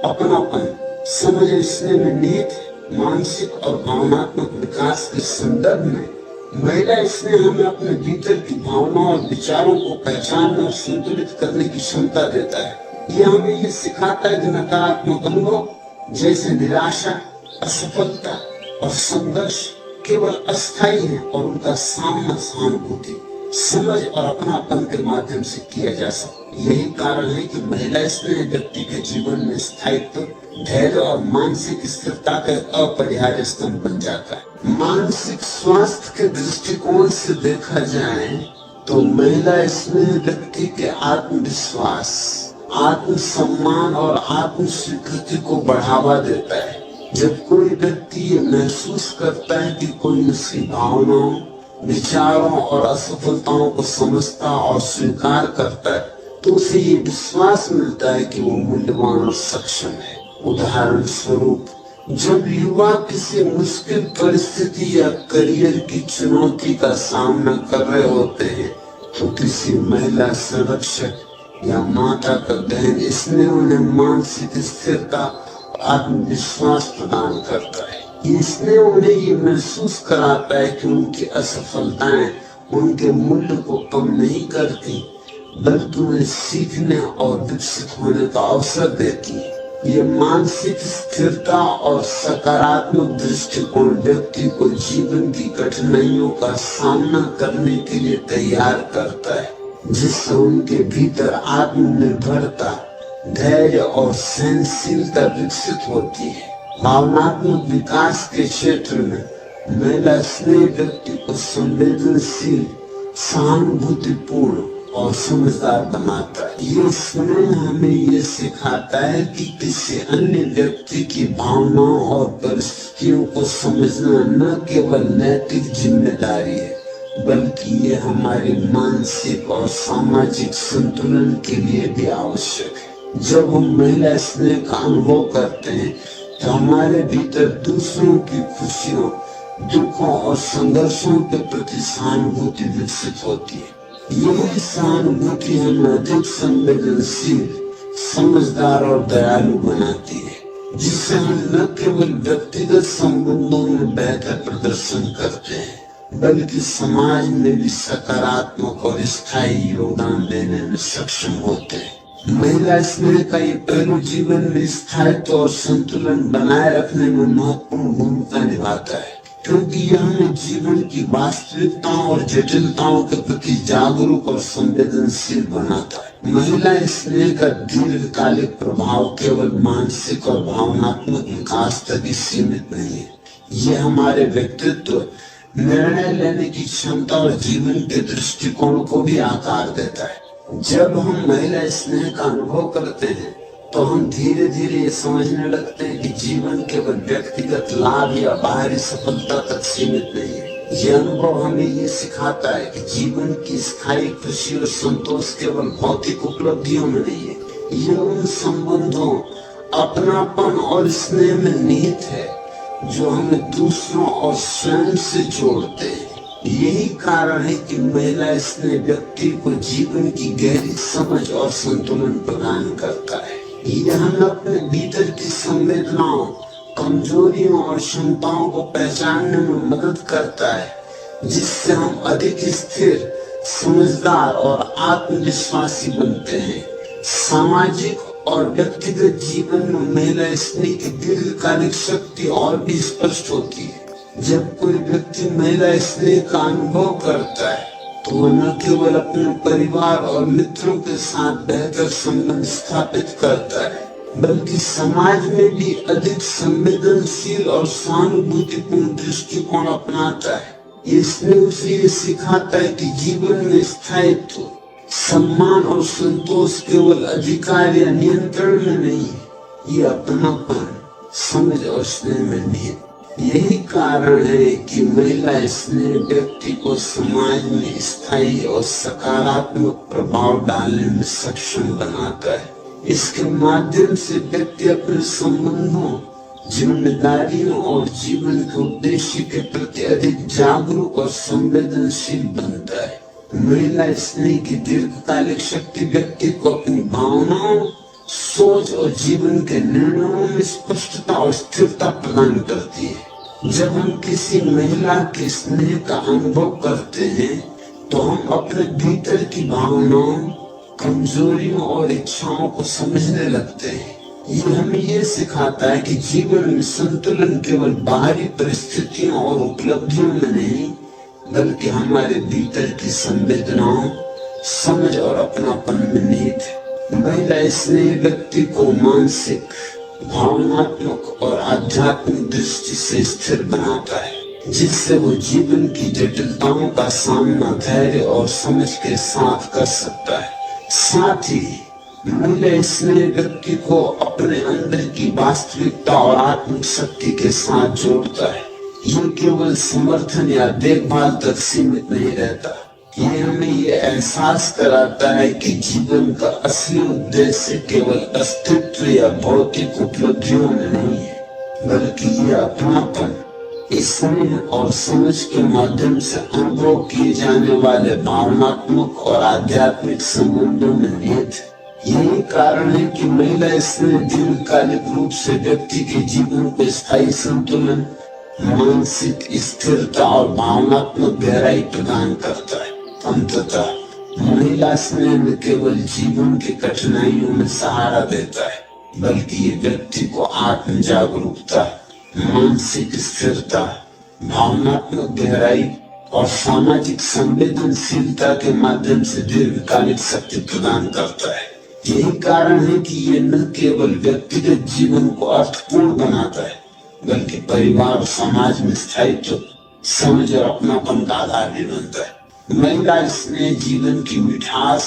अपनापन, समझ और स्नेह में निहित है। मानसिक और भावनात्मक विकास के संदर्भ में महिला स्नेह हमें अपने भीतर की भावनाओं और विचारों को पहचानने और संतुलित करने की क्षमता देता है। यह हमें ये सिखाता है कि नकारात्मक अनुभव जैसे निराशा, असफलता और संघर्ष केवल अस्थायी है और उनका सामना सहानुभूति, समझ और अपनापन के माध्यम से किया जा सकता है। यही कारण है कि महिला स्नेह व्यक्ति के जीवन में स्थायित्व, धैर्य और मानसिक स्थिरता का अपरिहार्य स्तंभ बन जाता है। मानसिक स्वास्थ्य के दृष्टिकोण से देखा जाए तो महिला स्नेह व्यक्ति के आत्मविश्वास, आत्मसम्मान और आत्म स्वीकृति को बढ़ावा देता है। जब कोई व्यक्ति ये महसूस करता है कि कोई उसकी भावनाओं, विचारों और असफलताओं को समझता और स्वीकार करता है, तो उसे ये विश्वास मिलता है कि वो मूल्यवान और सक्षम है। उदाहरण स्वरूप, जब युवा किसी मुश्किल परिस्थिति या करियर की चुनौती का सामना कर रहे होते हैं, तो किसी महिला संरक्षक या माता का गहन स्नेह उन्हें मानसिक स्थिरता, आत्मविश्वास प्रदान करता है। ये स्नेह उन्हें ये महसूस कराता है कि उनकी असफलताएं उनके मूल्य को कम नहीं करती, बल्कि उन्हें सीखने और विकसित होने का अवसर देती है। ये मानसिक स्थिरता और सकारात्मक दृष्टिकोण व्यक्ति को जीवन की कठिनाइयों का सामना करने के लिए तैयार करता है, जिससे उनके भीतर आत्मनिर्भरता, धैर्य और सहनशीलता विकसित होती है। भावनात्मक विकास के क्षेत्र में महिला स्नेह व्यक्ति को संवेदनशील, सहानुभूतिपूर्ण और समझदार बनाता है। ये स्नेह हमें ये सिखाता है कि किसी अन्य व्यक्ति की भावनाओं और परिस्थितियों को समझना न केवल नैतिक जिम्मेदारी है, बल्कि ये हमारे मानसिक और सामाजिक संतुलन के लिए भी आवश्यक है। जब हम महिला स्नेह का अनुभव करते हैं तो हमारे भीतर दूसरों की खुशियों, दुखों और संघर्षों के प्रति सहानुभूति विकसित होती है। यही सहानुभूति हमें अधिक संवेदनशील, समझदार और दयालु बनाती है, जिससे हम न केवल व्यक्तिगत संबंधों में बेहतर प्रदर्शन करते हैं, बल्कि समाज में भी सकारात्मक और स्थायी योगदान देने में सक्षम होते हैं। महिला स्नेह का ये पहलू जीवन में स्थायित्व और संतुलन बनाए रखने में महत्वपूर्ण भूमिका निभाता है, क्योंकि यह हमें जीवन की वास्तविकताओं और जटिलताओं के प्रति जागरूक और संवेदनशील बनाता है। महिला स्नेह का दीर्घकालिक प्रभाव केवल मानसिक और भावनात्मक विकास तक ही सीमित नहीं है। यह हमारे व्यक्तित्व, निर्णय लेने की क्षमता और जीवन के दृष्टिकोण को भी आकार देता है। जब हम महिला स्नेह का अनुभव करते हैं तो हम धीरे धीरे ये समझने लगते हैं कि जीवन केवल व्यक्तिगत लाभ या बाहरी सफलता तक सीमित नहीं है। यह अनुभव हमें ये सिखाता है कि जीवन की स्थायी खुशी और संतोष केवल भौतिक उपलब्धियों में नहीं है। यह उन संबंधों, अपनापन और स्नेह में निहित है जो हमें दूसरों और स्वयं से जोड़ते हैं। यही कारण है कि महिला स्नेह व्यक्ति को जीवन की गहरी समझ और संतुलन प्रदान करता है। यह हमें अपने भीतर की संवेदनाओं, कमजोरियों और क्षमताओं को पहचानने में मदद करता है, जिससे हम अधिक स्थिर, समझदार और आत्मविश्वासी बनते हैं। सामाजिक और व्यक्तिगत जीवन में महिला स्नेह की दीर्घकालिक शक्ति और भी स्पष्ट होती है। जब कोई व्यक्ति महिला स्नेह का अनुभव करता है तो वह न केवल अपने परिवार और मित्रों के साथ बेहतर संबंध स्थापित करता है, बल्कि समाज में भी अधिक संवेदनशील और सहानुभूतिपूर्ण दृष्टिकोण अपनाता है। इसने उसे ये सिखाता है कि जीवन में स्थायित्व, सम्मान और संतोष केवल अधिकार या नियंत्रण में नहीं है, ये अपनापन, समझ और स्नेह में निहित। यही कारण है कि महिला स्नेह व्यक्ति को समाज में स्थायी और सकारात्मक प्रभाव डालने में सक्षम बनाता है। इसके माध्यम से व्यक्ति अपने संबंधों, जिम्मेदारियों और जीवन के उद्देश्य के प्रति अधिक जागरूक और संवेदनशील बनता है। महिला स्नेह की दीर्घकालिक शक्ति व्यक्ति को अपनी भावनाओं, सोच और जीवन के निर्णयों में स्पष्टता और स्थिरता प्रदान करती है। जब हम किसी महिला के स्नेह का अनुभव करते हैं तो हम अपने भीतर की भावनाओं, कमजोरियों और इच्छाओं को समझने लगते हैं। ये हमें ये सिखाता है कि जीवन में संतुलन केवल बाहरी परिस्थितियों और उपलब्धियों में नहीं, बल्कि हमारे भीतर की संवेदनाओं, समझ और अपनापन में निहित है। महिला स्नेह व्यक्ति को मानसिक, भावनात्मक और आध्यात्मिक दृष्टि से स्थिर बनाता है, जिससे वो जीवन की जटिलताओं का सामना धैर्य और समझ के साथ कर सकता है। साथ ही महिला स्नेह व्यक्ति को अपने अंदर की वास्तविकता और आत्मिक शक्ति के साथ जोड़ता है। ये केवल समर्थन या देखभाल तक सीमित नहीं रहता। ये हमें ये एहसास कराता है कि जीवन का असली उद्देश्य केवल अस्तित्व या भौतिक उपलब्धियों में नहीं है, बल्कि ये अपनापन, स्नेह और समझ के माध्यम से अनुभव किए जाने वाले भावनात्मक और आध्यात्मिक संबंधों में निहित है। यही कारण है कि महिला स्नेह दीर्घकालिक रूप से व्यक्ति के जीवन को स्थायी संतुलन, मानसिक स्थिरता और भावनात्मक गहराई प्रदान करता है। अंततः महिला स्नेह न केवल जीवन की कठिनाइयों में सहारा देता है, बल्कि ये व्यक्ति को आत्म जागरूकता, मानसिक स्थिरता, भावनात्मक गहराई और सामाजिक संवेदनशीलता के माध्यम से दीर्घकालिक शक्ति प्रदान करता है। यही कारण है कि ये न केवल व्यक्तिगत जीवन को अर्थपूर्ण बनाता है, बल्कि परिवार और समाज में स्थायित्व, समझ और अपनापन का आधार भी बनता है। महिला स्नेह जीवन की मिठास,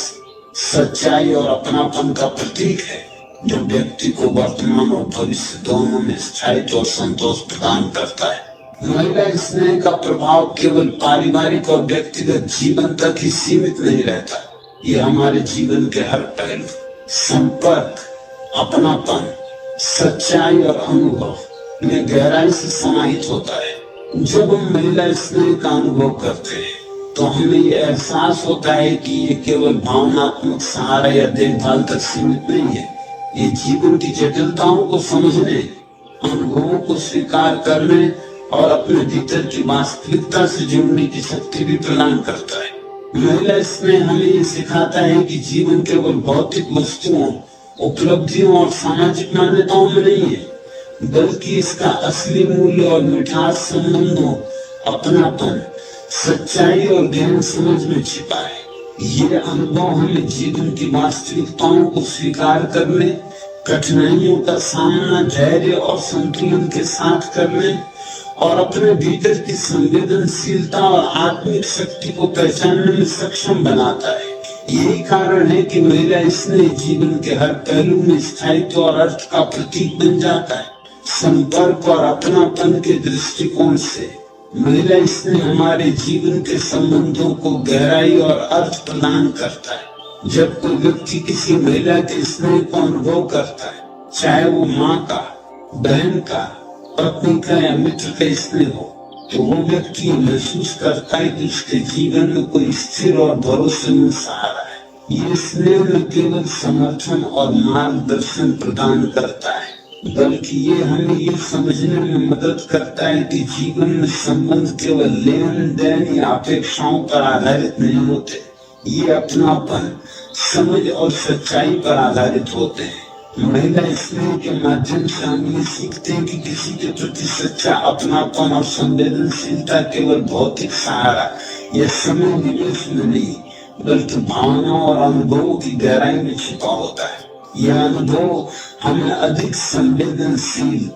सच्चाई और अपनापन का प्रतीक है, जो व्यक्ति को वर्तमान और भविष्य दोनों में स्थायित्व और संतोष प्रदान करता है। महिला स्नेह का प्रभाव केवल पारिवारिक और व्यक्तिगत जीवन तक ही सीमित नहीं रहता। यह हमारे जीवन के हर पहलू, संपर्क, अपनापन, सच्चाई और अनुभव में गहराई से समाहित होता है। जब हम महिला स्नेह का अनुभव करते हैं तो हमें ये एहसास होता है कि ये केवल भावनात्मक सहारा या देखभाल तक सीमित नहीं है। ये जीवन की जटिलताओं को समझने, अनुभवों को स्वीकार करने और अपने भीतर की वास्तविकता से जुड़ने की शक्ति भी प्रदान करता है। महिला स्नेह हमें ये सिखाता है कि जीवन केवल भौतिक वस्तुओं, उपलब्धियों और सामाजिक मान्यताओं में नहीं है, बल्कि इसका असली मूल्य और मिठास संबंधों, अपनापन, सच्चाई और गहन समझ में छिपा है। ये अनुभव हमें जीवन की वास्तविकताओं को स्वीकार करने, कठिनाइयों का सामना धैर्य और संतुलन के साथ करने और अपने भीतर की संवेदनशीलता और आत्मिक शक्ति को पहचानने में सक्षम बनाता है। यही कारण है कि महिला स्नेह जीवन के हर पहलू में स्थायित्व और अर्थ का प्रतीक बन जाता है। संपर्क और अपनापन के दृष्टिकोण से महिला स्नेह हमारे जीवन के संबंधों को गहराई और अर्थ प्रदान करता है। जब कोई व्यक्ति किसी महिला के स्नेह को अनुभव करता है, चाहे वो माँ का, बहन का, पत्नी का या मित्र का स्नेह हो, तो वो व्यक्ति महसूस करता है कि उसके जीवन में कोई स्थिर और भरोसेमंद सहारा है। ये स्नेह न केवल समर्थन और मार्गदर्शन प्रदान करता है, बल्कि ये हमें ये समझने में मदद करता है कि जीवन में संबंध केवल लेन देन या अपेक्षाओं पर आधारित नहीं होते। ये अपनापन, समझ और सच्चाई पर आधारित होते हैं। महिला स्नेह के माध्यम से हम ये सीखते हैं कि किसी के प्रति सच्चा अपनापन और संवेदनशीलता केवल भौतिक सहारा या समय निवेश में नहीं, बल्कि भावनाओं और अनुभवों की गहराई में छिपा होता है। यह अनुभव हमें अधिक संवेदनशील,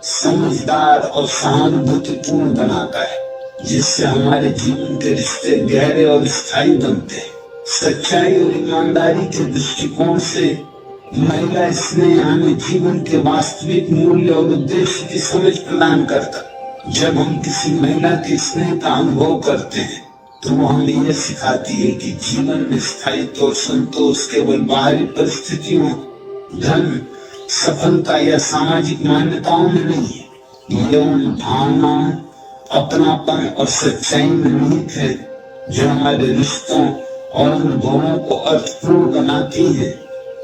समझदार और सहानुभूतिपूर्ण बनाता है, जिससे हमारे जीवन के रिश्ते गहरे और स्थायी बनते हैं। सच्चाई और ईमानदारी के दृष्टिकोण से महिला स्नेह हमें जीवन के वास्तविक मूल्य और उद्देश्य की समझ प्रदान करता। जब हम किसी महिला के स्नेह का अनुभव करते हैं, तो वो हमें यह सिखाती है कि जीवन में स्थायित्व और संतोष केवल बाहरी परिस्थितियों, धन, सफलता या सामाजिक मान्यताओं में नहीं है। ये उन भावनाओं, अपनापन और सच्चाई में निहित है जो हमारे रिश्तों और अनुभवों को अर्थपूर्ण बनाती है।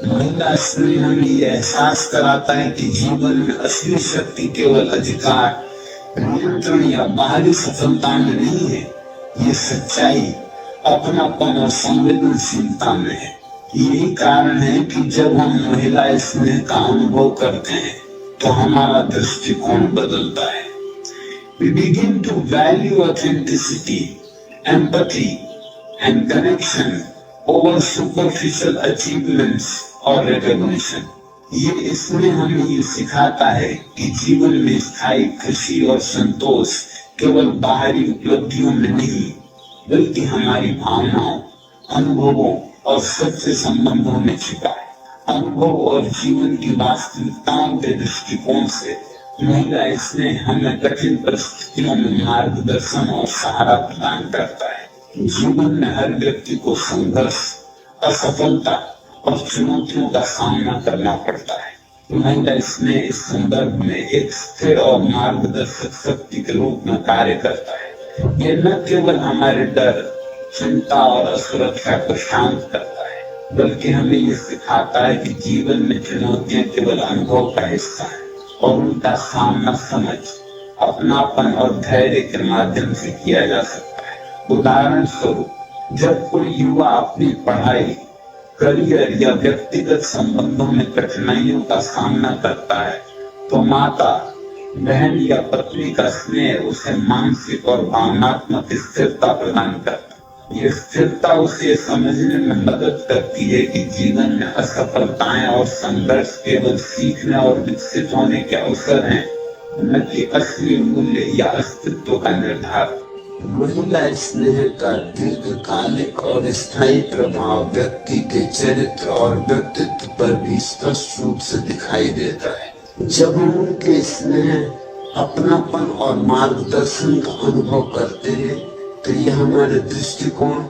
महिला स्नेह हमें यह एहसास कराता है कि जीवन में असली शक्ति केवल अधिकार, नियंत्रण या बाहरी सफलता में नहीं है। ये सच्चाई, अपनापन और संवेदनशीलता में है। यही कारण है कि जब हम महिला स्नेह का अनुभव करते हैं, तो हमारा दृष्टिकोण बदलता है। We begin to value authenticity, empathy and connection over superficial achievements और recognition। ये इसमें हमें ये सिखाता है कि जीवन में स्थायी खुशी और संतोष केवल बाहरी उपलब्धियों में नहीं, बल्कि हमारी भावनाओं, अनुभवों और सच्चे संबंधों में छिपा है। अनुभव और जीवन की वास्तविकताओं के दृष्टिकोण से महिला स्नेह हमें कठिन परिस्थितियों में मार्गदर्शन और सहारा प्रदान करता है। जीवन में हर व्यक्ति को संघर्ष, असफलता और चुनौतियों का सामना करना पड़ता है। महिला स्नेह इस संदर्भ में एक स्थिर और मार्गदर्शक शक्ति के रूप में कार्य करता है। यह न केवल हमारे डर, चिंता और असुरक्षा को शांत करता है, बल्कि हमें यह सिखाता है कि जीवन में चुनौतियां केवल अनुभव का हिस्सा है और उनका सामना समझ, अपनापन और धैर्य के माध्यम से किया जा सकता है। उदाहरण स्वरूप, जब कोई युवा अपनी पढ़ाई, करियर या व्यक्तिगत संबंधों में कठिनाइयों का सामना करता है, तो माता, बहन या पत्नी का स्नेह उसे मानसिक और भावनात्मक स्थिरता प्रदान करता है। ये स्थिरता उसे समझने में मदद करती है कि जीवन में असफलताएं और संघर्ष केवल सीखने और विकसित होने के अवसर हैं, न कि असली मूल्य या अस्तित्व का निर्धारण। महिला स्नेह का दीर्घकालिक और स्थायी प्रभाव व्यक्ति के चरित्र और व्यक्तित्व पर भी स्पष्ट रूप से दिखाई देता है। जब हम उनके स्नेह, अपनापन और मार्गदर्शन का अनुभव करते हैं, तो यह हमारे दृष्टिकोण,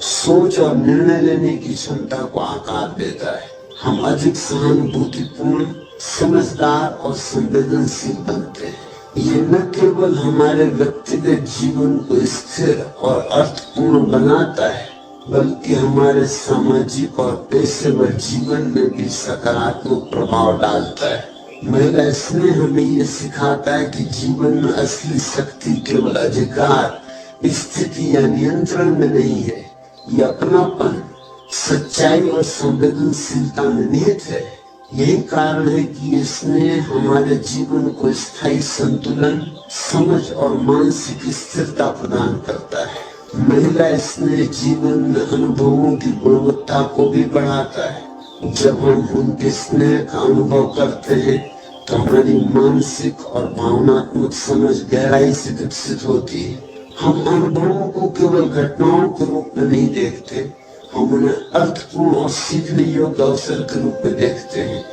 सोच और निर्णय लेने की क्षमता को आकार देता है। हम अधिक सहानुभूतिपूर्ण, समझदार और संवेदनशील बनते हैं। ये न केवल हमारे व्यक्तिगत जीवन को स्थिर और अर्थपूर्ण बनाता है, बल्कि हमारे सामाजिक और पेशेवर जीवन में भी सकारात्मक प्रभाव डालता है। महिला स्नेह हमें ये सिखाता है कि जीवन में असली शक्ति केवल अधिकार, स्थिति या नियंत्रण में नहीं है। ये अपनापन, सच्चाई और संवेदनशीलता में निहित है। यही कारण है कि ये स्नेह हमारे जीवन को स्थायी संतुलन, समझ और मानसिक स्थिरता प्रदान करता है। महिला स्नेह जीवन में अनुभवों की गुणवत्ता को भी बढ़ाता है। जब हम उनके स्नेह का अनुभव करते हैं तो हमारी मानसिक और भावनात्मक समझ गहराई से विकसित होती है। हम अनुभवों को केवल घटनाओं के रूप में नहीं देखते, हम उन्हें अर्थपूर्ण और सीखने योग्य अवसर के रूप में देखते हैं।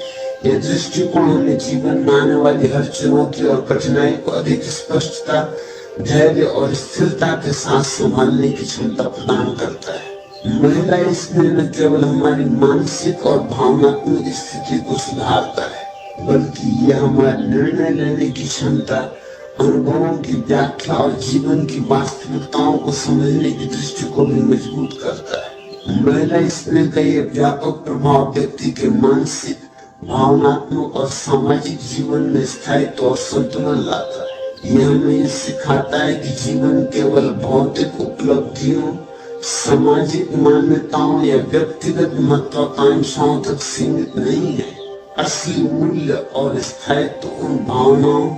यह दृष्टिकोण हमें जीवन में आने वाली हर चुनौती और कठिनाई को अधिक स्पष्टता, धैर्य और स्थिरता के साथ संभालने की क्षमता प्रदान करता है। महिला स्नेह न केवल हमारी मानसिक और भावनात्मक स्थिति को सुधारता है, बल्कि यह हमारे निर्णय लेने की क्षमता, अनुभवों की व्याख्या और जीवन की वास्तविकताओं को समझने की दृष्टि को भी मजबूत करता है। महिला स्नेह का यह व्यापक प्रभाव व्यक्ति के मानसिक, भावनात्मक और सामाजिक जीवन में स्थायित्व और संतुलन लाता है। यह हमें सिखाता है कि जीवन केवल भौतिक उपलब्धियों, सामाजिक मान्यताओं या व्यक्तिगत महत्वाकांक्षाओं तक सीमित नहीं है। असली मूल्य और स्थायित्व उन भावनाओं,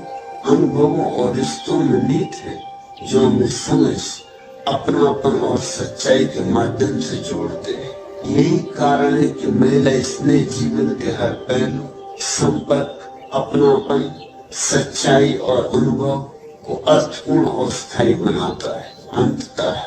अनुभवों और रिश्तों में निहित है जो हमें समझ, अपनापन और सच्चाई के माध्यम से जोड़ते हैं। यही कारण है कि महिला स्नेह जीवन के हर पहलू, संपर्क, अपनापन, सच्चाई और अनुभव को अर्थपूर्ण और स्थायी बनाता है। अंततः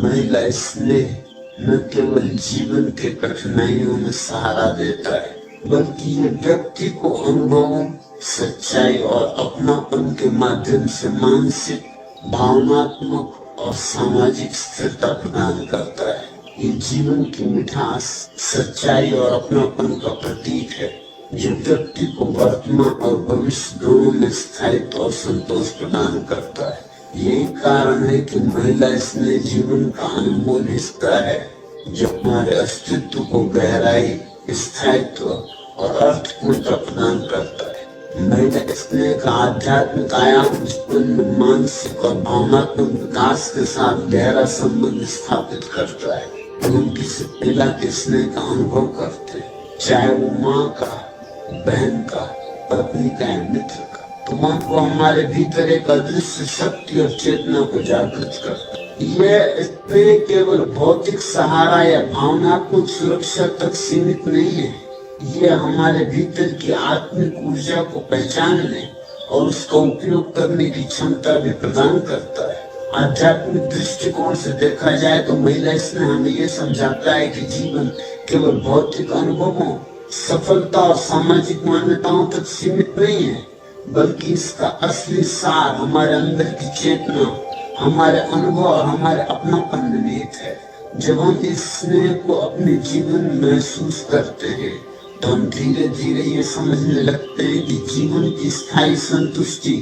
महिला स्नेह न केवल जीवन के कठिनाइयों में सहारा देता है, बल्कि ये व्यक्ति को अनुभवों, सच्चाई और अपनापन के माध्यम से मानसिक, भावनात्मक और सामाजिक स्थिरता प्रदान करता है। ये जीवन की मिठास, सच्चाई और अपनापन का प्रतीक है जो व्यक्ति को वर्तमान और भविष्य दोनों में स्थायित्व और संतोष प्रदान करता है। यही कारण है कि महिला स्नेह जीवन का अनमोल हिस्सा है जो हमारे अस्तित्व को गहराई, स्थायित्व और अर्थपूर्णता प्रदान करता है। महिला स्नेह का आध्यात्मिक आयाम जीवन में मानसिक और भावनात्मक विकास के साथ गहरा संबंध स्थापित करता है। हम किसी महिला के स्नेह का अनुभव करते हैं, चाहे वो माँ का, बहन का, पत्नी का या मित्र का, तो मन को हमारे भीतर एक अदृश्य शक्ति और चेतना को जागृत करता है। यह स्नेह केवल भौतिक सहारा या भावनात्मक सुरक्षा तक सीमित नहीं है, यह हमारे भीतर की आत्मिक ऊर्जा को पहचानने और उसका उपयोग करने की क्षमता भी प्रदान करता है। आध्यात्मिक दृष्टिकोण से देखा जाए तो महिला स्नेह हमें यह समझाता है कि जीवन केवल भौतिक अनुभवों, सफलता और सामाजिक मान्यताओं तक सीमित नहीं है, बल्कि इसका असली सार हमारे अंदर की चेतना, हमारे अनुभव और हमारे अपनापन में निहित है। जब हम इस स्नेह को अपने जीवन में महसूस करते हैं तो हम धीरे धीरे ये समझने लगते हैं कि जीवन की स्थायी संतुष्टि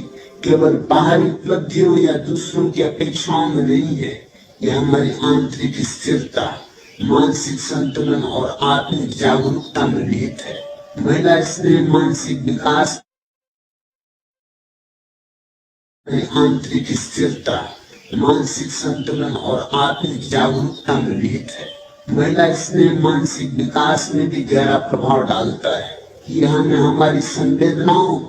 केवल बाहरी उपलब्धियों या दूसरों की अपेक्षाओं में नहीं है, यह हमारी आंतरिक स्थिरता, मानसिक संतुलन और आत्मिक जागरूकता में निहित है। महिला स्नेह मानसिक विकास, आंतरिक स्थिरता, मानसिक संतुलन और आत्मिक जागरूकता में निहित है। महिला स्नेह मानसिक विकास में भी गहरा प्रभाव डालता है। यह हमें हमारी संवेदनाओं,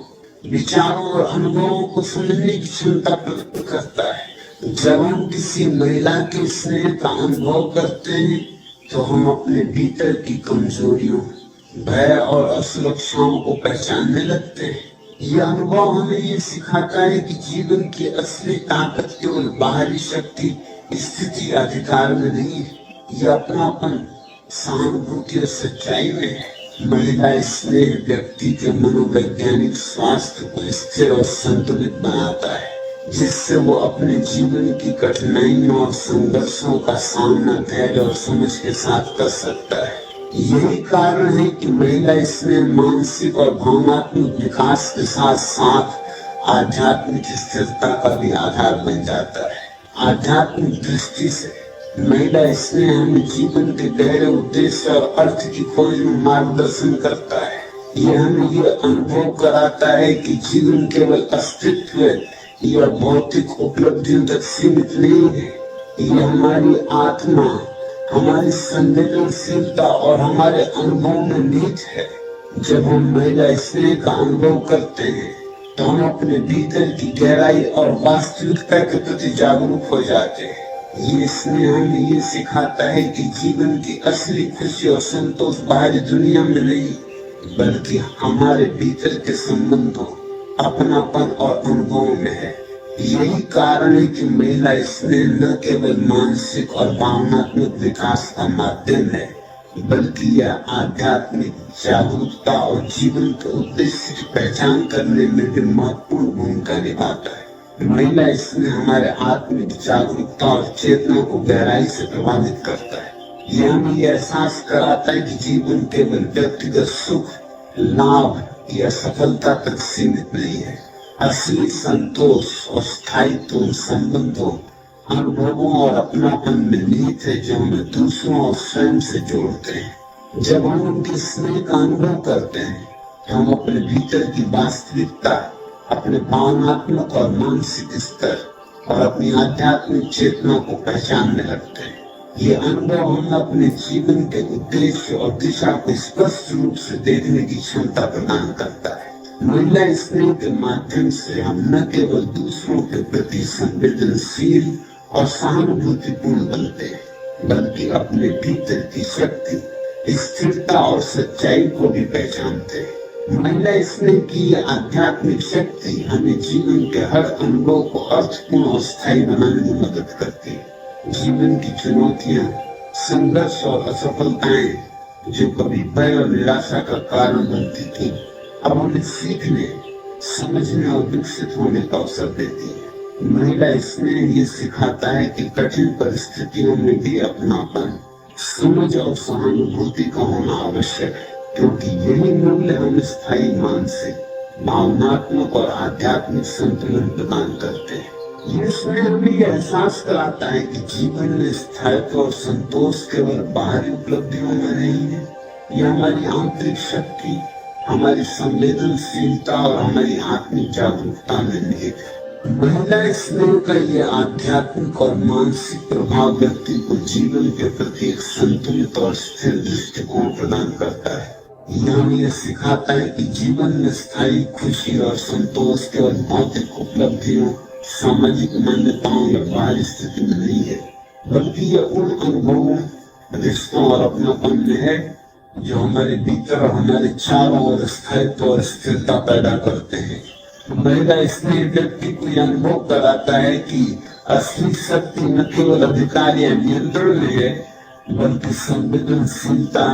विचारों और अनुभवों को समझने की क्षमता प्रदान करता है। जब हम किसी महिला के स्नेह का अनुभव करते हैं तो हम अपने भीतर की कमजोरियों, भय और असुरक्षाओं को पहचानने लगते हैं। यह अनुभव हमें ये सिखाता है कि जीवन की असली ताकत केवल बाहरी शक्ति, स्थिति, अधिकार में नहीं है, यह अपनापन, सहानुभूति और सच्चाई में है। महिला स्नेह व्यक्ति के मनोवैज्ञानिक स्वास्थ्य को स्थिर और संतुलित बनाता है, जिससे वो अपने जीवन की कठिनाइयों और संघर्षों का सामना धैर्य और समझ के साथ कर सकता है। यही कारण है कि महिला स्नेह मानसिक और भावनात्मक विकास के साथ साथ आध्यात्मिक स्थिरता का भी आधार बन जाता है। आध्यात्मिक दृष्टि से महिला स्नेह हमें जीवन के गहरे उद्देश्य और अर्थ की खोज में मार्गदर्शन करता है। यह हमें यह अनुभव कराता है कि जीवन केवल अस्तित्व या भौतिक उपलब्धियों तक सीमित नहीं है, यह हमारी आत्मा, हमारी संवेदनशीलता और हमारे अनुभव में निहित है। जब हम महिला स्नेह का अनुभव करते हैं तो हम अपने भीतर की गहराई और वास्तविकता के प्रति जागरूक हो जाते हैं। ये स्नेह हमें ये सिखाता है कि जीवन की असली खुशी और संतोष बाहरी दुनिया में नहीं बल्कि हमारे भीतर के संबंधों, अपनापन और अनुभवों में है। यही कारण है कि महिला स्नेह न केवल मानसिक और भावनात्मक विकास का माध्यम है बल्कि यह आध्यात्मिक जागरूकता और जीवन के उद्देश्य की पहचान करने में भी महत्वपूर्ण भूमिका निभाता है। महिला स्नेह हमारे आत्मिक जागरूकता और चेतना को गहराई से प्रभावित करता है। यह हमें यह एहसास कराता है कि जीवन केवल व्यक्तिगत सुख, लाभ या सफलता तक सीमित नहीं है। असली संतोष और स्थायित्व संबंधों, अनुभवों और अपनापन में निहित है जो हमें दूसरों और स्वयं से जोड़ते हैं। जब हम उनके स्नेह का अनुभव करते हैं तो हम अपने भीतर की वास्तविकता, अपने भावनात्मक और मानसिक स्तर और अपनी आध्यात्मिक चेतना को पहचानने लगते हैं। ये अनुभव हमें अपने जीवन के उद्देश्य और दिशा को स्पष्ट रूप से देखने की क्षमता प्रदान करता है। महिला स्नेह के माध्यम से हम न केवल दूसरों के प्रति संवेदनशील और सहानुभूतिपूर्ण बनते हैं बल्कि अपने भीतर की शक्ति, स्थिरता और सच्चाई को भी पहचानते हैं। महिला स्नेह की आध्यात्मिक शक्ति हमें जीवन के हर अनुभव को अर्थपूर्ण और स्थायी बनाने में मदद करती है। जीवन की चुनौतियां, संघर्ष और असफलताएं जो कभी भय और निराशा का कारण बनती थी, अब हमें सीखने, समझने और विकसित होने का अवसर देती है। महिला स्नेह ये सिखाता है कि कठिन परिस्थितियों में भी अपनापन, समझ और सहानुभूति का होना आवश्यक है, क्योंकि यही मूल्य हमें स्थायी मानसिक, भावनात्मक और आध्यात्मिक संतुलन प्रदान करते हैं। ये स्नेह हमें यह एहसास कराता है कि जीवन में स्थायित्व और संतोष केवल बाहरी उपलब्धियों में नहीं है। यह हमारी आंतरिक शक्ति, हमारी संवेदनशीलता और हमारी आत्मिक जागरूकता में निहित है। महिला स्नेह का यह आध्यात्मिक और मानसिक प्रभाव व्यक्ति को जीवन के प्रति एक संतुलित और स्थिर दृष्टिकोण प्रदान करता है। यह हमें यह सिखाता है कि जीवन में स्थायी खुशी और संतोष केवल भौतिक उपलब्धियों, सामाजिक मान्यताओं या बाहरी स्थिति में नहीं है बल्कि यह उन अनुभवों, रिश्तों और अपनापन में है जो हमारे भीतर और हमारे चारों ओर स्थायित्व और स्थिरता पैदा करते हैं। महिला स्नेह व्यक्ति को यह अनुभव कराता है कि असली शक्ति न केवल अधिकार या नियंत्रण में है बल्कि संवेदनशीलता,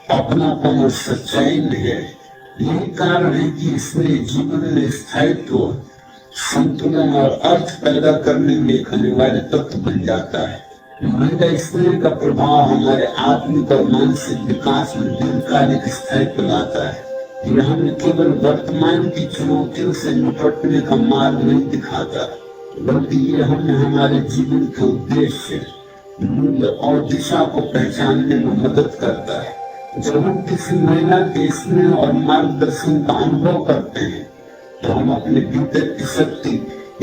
अपनापन और सच्चाई में है। यही कारण है कि इसने जीवन में स्थायित्व, संतुलन और अर्थ पैदा करने में एक अनिवार्य तत्व बन जाता है। महिला स्नेह का प्रभाव हमारे आत्मिक और मानसिक विकास में दीर्घकालिक स्थायित्व लाता है। यह हमें केवल वर्तमान की चुनौतियों से निपटने का मार्ग नहीं दिखाता बल्कि ये हमें हमारे जीवन के उद्देश्य, मूल्य और दिशा को पहचानने में मदद करता है। जब हम किसी महिला के स्नेह और मार्गदर्शन का अनुभव करते हैं तो हम अपने भीतर की शक्ति,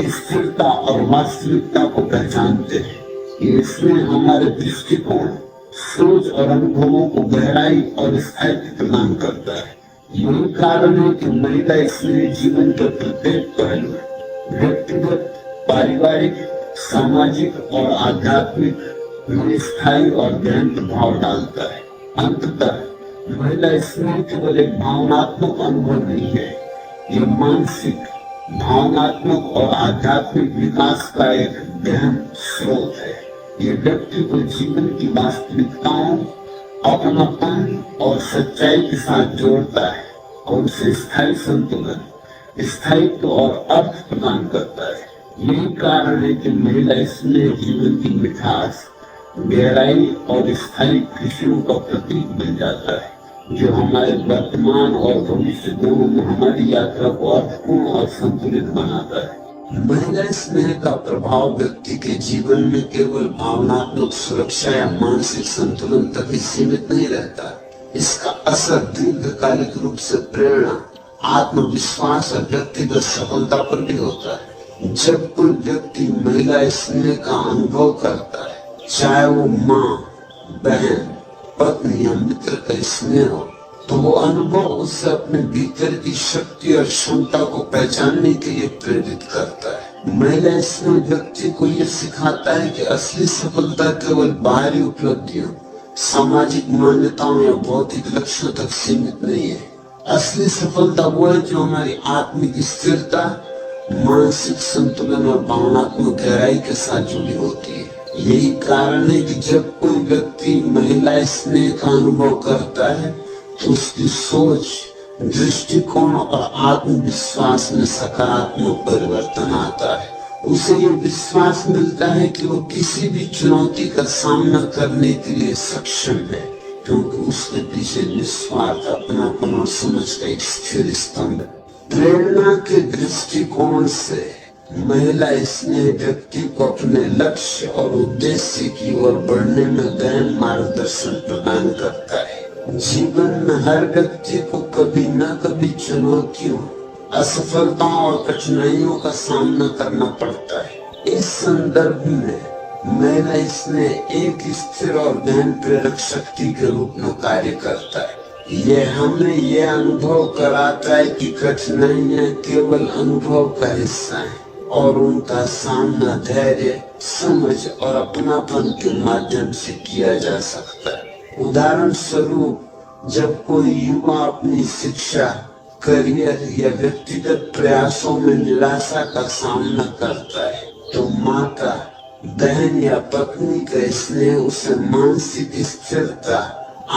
स्थिरता और वास्तविकता को पहचानते हैं। ये स्नेह हमारे दृष्टिकोण, सोच और अनुभवों को गहराई और स्थायित्व प्रदान करता है। यही कारण है कि महिला स्नेह जीवन के प्रत्येक पहलू, व्यक्तिगत, पारिवारिक, सामाजिक और आध्यात्मिक में स्थायी और गहन प्रभाव डालता है। अंततः महिला स्नेह केवल एक भावनात्मक अनुभव नहीं है, ये मानसिक, भावनात्मक और आध्यात्मिक विकास का एक गहन स्रोत है। ये व्यक्ति को जीवन की वास्तविकताओं, अपनापन और सच्चाई के साथ जोड़ता है और उसे स्थायी संतुलन, स्थायित्व और अर्थ प्रदान करता है। यही कारण है कि महिला स्नेह जीवन की मिठास, गहराई और स्थायी खुशियों का प्रतीक बन जाता है, जो हमारे वर्तमान और भविष्य दोनों में हमारी यात्रा को अर्थपूर्ण और संतुलित बनाता है। महिला स्नेह का प्रभाव व्यक्ति के जीवन में केवल भावनात्मक सुरक्षा या मानसिक संतुलन तक ही सीमित नहीं रहता। इसका असर दीर्घकालिक रूप से प्रेरणा, आत्मविश्वास और व्यक्तिगत सफलता पर भी होता है। जब कोई व्यक्ति महिला स्नेह का अनुभव करता है, चाहे वो माँ, बहन, पत्नी या मित्र का स्नेह हो, तो वो अनुभव उसे अपने भीतर की शक्ति और क्षमता को पहचानने के लिए प्रेरित करता है। महिला इसमें व्यक्ति को यह सिखाता है कि असली सफलता केवल बाहरी उपलब्धियों, सामाजिक मान्यताओं या भौतिक लक्ष्यों तक सीमित नहीं है। असली सफलता वो है जो हमारी आत्मिक स्थिरता, मानसिक संतुलन और भावनात्मक गहराई के साथ जुड़ी होती है। यही कारण है कि जब कोई व्यक्ति महिला स्नेह का अनुभव करता है तो उसकी सोच, दृष्टिकोण और आत्मविश्वास में सकारात्मक परिवर्तन आता है। उसे ये विश्वास मिलता है कि वो किसी भी चुनौती का सामना करने के लिए सक्षम है, क्योंकि उसके पीछे निस्वार्थ अपनापन और समझ का एक स्थिर स्तंभ है। प्रेरणा के दृष्टिकोण से महिला स्नेह व्यक्ति को अपने लक्ष्य और उद्देश्य की ओर बढ़ने में गहन मार्गदर्शन प्रदान करता है। जीवन में हर व्यक्ति को कभी न कभी चुनौतियों, असफलताओं और कठिनाइयों का सामना करना पड़ता है। इस संदर्भ में महिला स्नेह एक स्थिर और गहन प्रेरक शक्ति के रूप में कार्य करता है। यह हमें यह अनुभव कराता है कि कठिनाइयां केवल अनुभव का हिस्सा है और उनका सामना धैर्य, समझ और अपनापन के माध्यम से किया जा सकता है। उदाहरण स्वरूप, जब कोई युवा अपनी शिक्षा, करियर या व्यक्तिगत प्रयासों में निराशा का सामना करता है तो माता, बहन या पत्नी का स्नेह उसे मानसिक स्थिरता,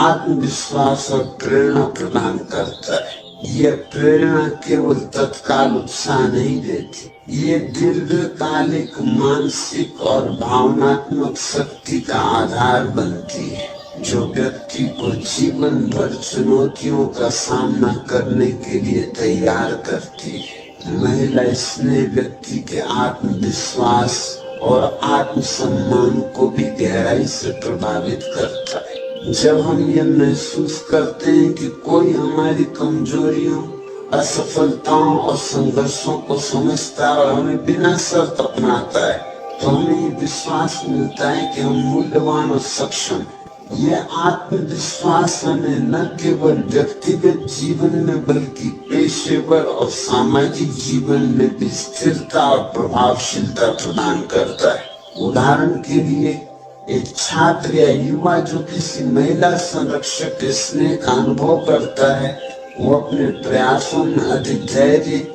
आत्मविश्वास और प्रेरणा प्रदान करता है। यह प्रेरणा केवल तत्काल उत्साह नहीं देती, ये दीर्घकालिक मानसिक और भावनात्मक शक्ति का आधार बनती है, जो व्यक्ति को जीवन भर चुनौतियों का सामना करने के लिए तैयार करती है। महिला स्नेह व्यक्ति के आत्मविश्वास और आत्मसम्मान को भी गहराई से प्रभावित करता है। जब हम ये महसूस करते हैं कि कोई हमारी कमजोरियों, असफलताओं और संघर्षों को समझता है और हमें बिना शर्त अपनाता है, तो हमें ये विश्वास मिलता है कि हम मूल्यवान और सक्षम हैं। यह आत्मविश्वास हमें न केवल व्यक्तिगत जीवन में बल्कि पेशेवर और सामाजिक जीवन में भी स्थिरता और प्रभावशीलता प्रदान करता है। उदाहरण के लिए, एक छात्र या युवा जो किसी महिला संरक्षक के स्नेह का अनुभव करता है, वो अपने प्रयासों में अधिक धैर्य,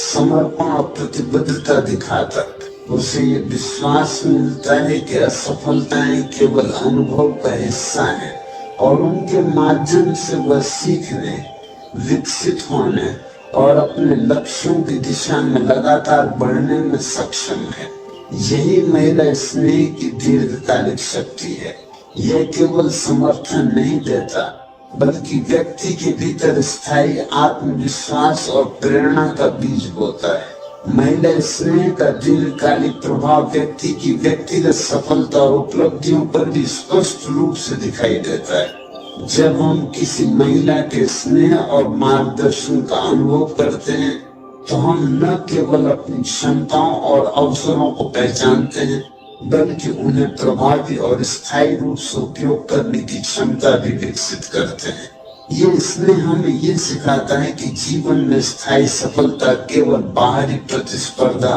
समर्पण और प्रतिबद्धता दिखाता है। उसे ये विश्वास मिलता है कि असफलताएं केवल अनुभव का हिस्सा है और उनके माध्यम से वह सीखने, विकसित होने और अपने लक्ष्यों की दिशा में लगातार बढ़ने में सक्षम है। यही महिला स्नेह की दीर्घकालिक शक्ति है। यह केवल समर्थन नहीं देता, बल्कि व्यक्ति के भीतर स्थायी आत्मविश्वास और प्रेरणा का बीज बोता है। महिला स्नेह का दीर्घकालिक प्रभाव व्यक्ति की व्यक्तिगत सफलता और उपलब्धियों पर भी स्पष्ट रूप से दिखाई देता है। जब हम किसी महिला के स्नेह और मार्गदर्शन का अनुभव करते हैं तो हम न केवल अपनी क्षमताओं और अवसरों को पहचानते हैं, बल्कि उन्हें प्रभावी और स्थायी रूप से उपयोग करने की क्षमता भी विकसित करते हैं। ये स्नेह हमें ये सिखाता है कि जीवन में स्थायी सफलता केवल बाहरी प्रतिस्पर्धा,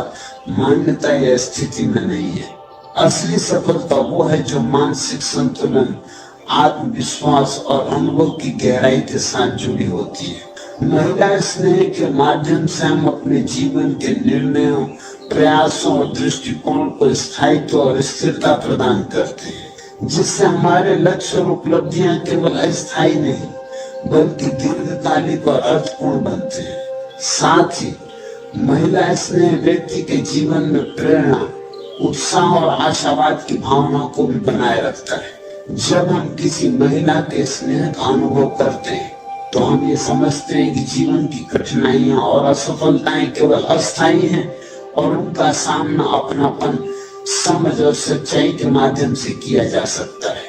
मान्यता या स्थिति में नहीं है। असली सफलता वो है जो मानसिक संतुलन, आत्मविश्वास और अनुभव की गहराई के साथ जुड़ी होती है। महिला स्नेह के माध्यम से हम अपने जीवन के निर्णयों, प्रयासों और दृष्टिकोण को स्थायित्व और स्थिरता प्रदान करते हैं, जिससे हमारे लक्ष्य और उपलब्धियां केवल अस्थायी नहीं बल्कि दीर्घकालिक और अर्थपूर्ण बनते हैं। साथ ही महिला स्नेह व्यक्ति के जीवन में प्रेरणा, उत्साह और आशावाद की भावना को भी बनाए रखता है। जब हम किसी महिला के स्नेह का अनुभव करते हैं तो हम ये समझते हैं कि जीवन की कठिनाइयां और असफलताएं केवल अस्थायी हैं और उनका सामना अपनापन, समझ और सच्चाई के माध्यम से किया जा सकता है।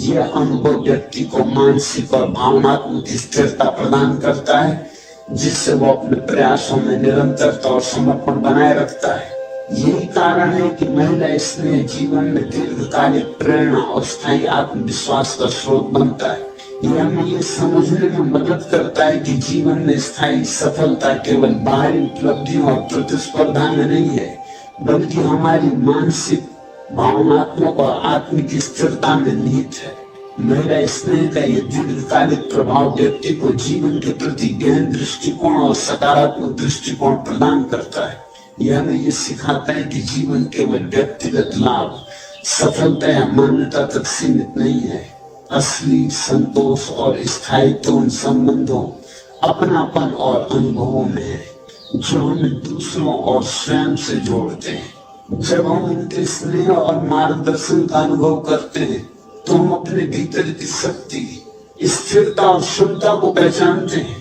यह अनुभव व्यक्ति को मानसिक और भावनात्मक स्थिरता प्रदान करता है, जिससे वो अपने प्रयासों में निरंतरता और समर्पण बनाए रखता है। यही कारण है कि महिला स्नेह जीवन में दीर्घकालिक प्रेरणा और स्थायी आत्मविश्वास का स्रोत बनता है। यह हमें ये समझने में मदद करता है कि जीवन में स्थायी सफलता केवल बाहरी उपलब्धियों और प्रतिस्पर्धा में नहीं है, बल्कि हमारी मानसिक, भावनात्मक और आत्मिक स्थिरता में निहित है। मेरा स्नेह का ये दीर्घकालिक प्रभाव व्यक्ति को जीवन के प्रति गहन दृष्टिकोण और सकारात्मक दृष्टिकोण प्रदान करता है। यह हमें ये सिखाता है कि जीवन केवल व्यक्तिगत लाभ, सफलता या मान्यता तक सीमित नहीं है। असली संतोष और स्थायित्व उन संबंधों, अपनापन और अनुभवों में है जो हमें दूसरों और स्वयं से जोड़ते हैं। जब हम उनके स्नेह और मार्गदर्शन का अनुभव करते हैं तो हम अपने भीतर की शक्ति, स्थिरता और क्षमता को पहचानते हैं।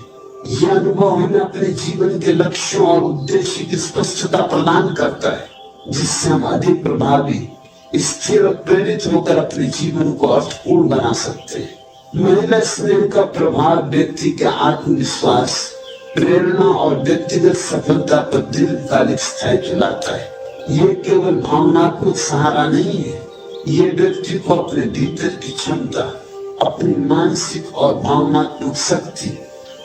यह अनुभव हमें अपने जीवन के लक्ष्यों और उद्देश्य की स्पष्टता प्रदान करता है, जिससे हम अधिक प्रभावी, स्थिर और प्रेरित होकर अपने जीवन को अर्थपूर्ण बना सकते हैं। महिला स्नेह का प्रभाव व्यक्ति के आत्मविश्वास, प्रेरणा और व्यक्तिगत सफलता पर दीर्घकालिक स्थायित्व लाता है। ये केवल भावनात्मक सहारा नहीं है, ये व्यक्ति को अपने भीतर की क्षमता, अपनी मानसिक और भावनात्मक शक्ति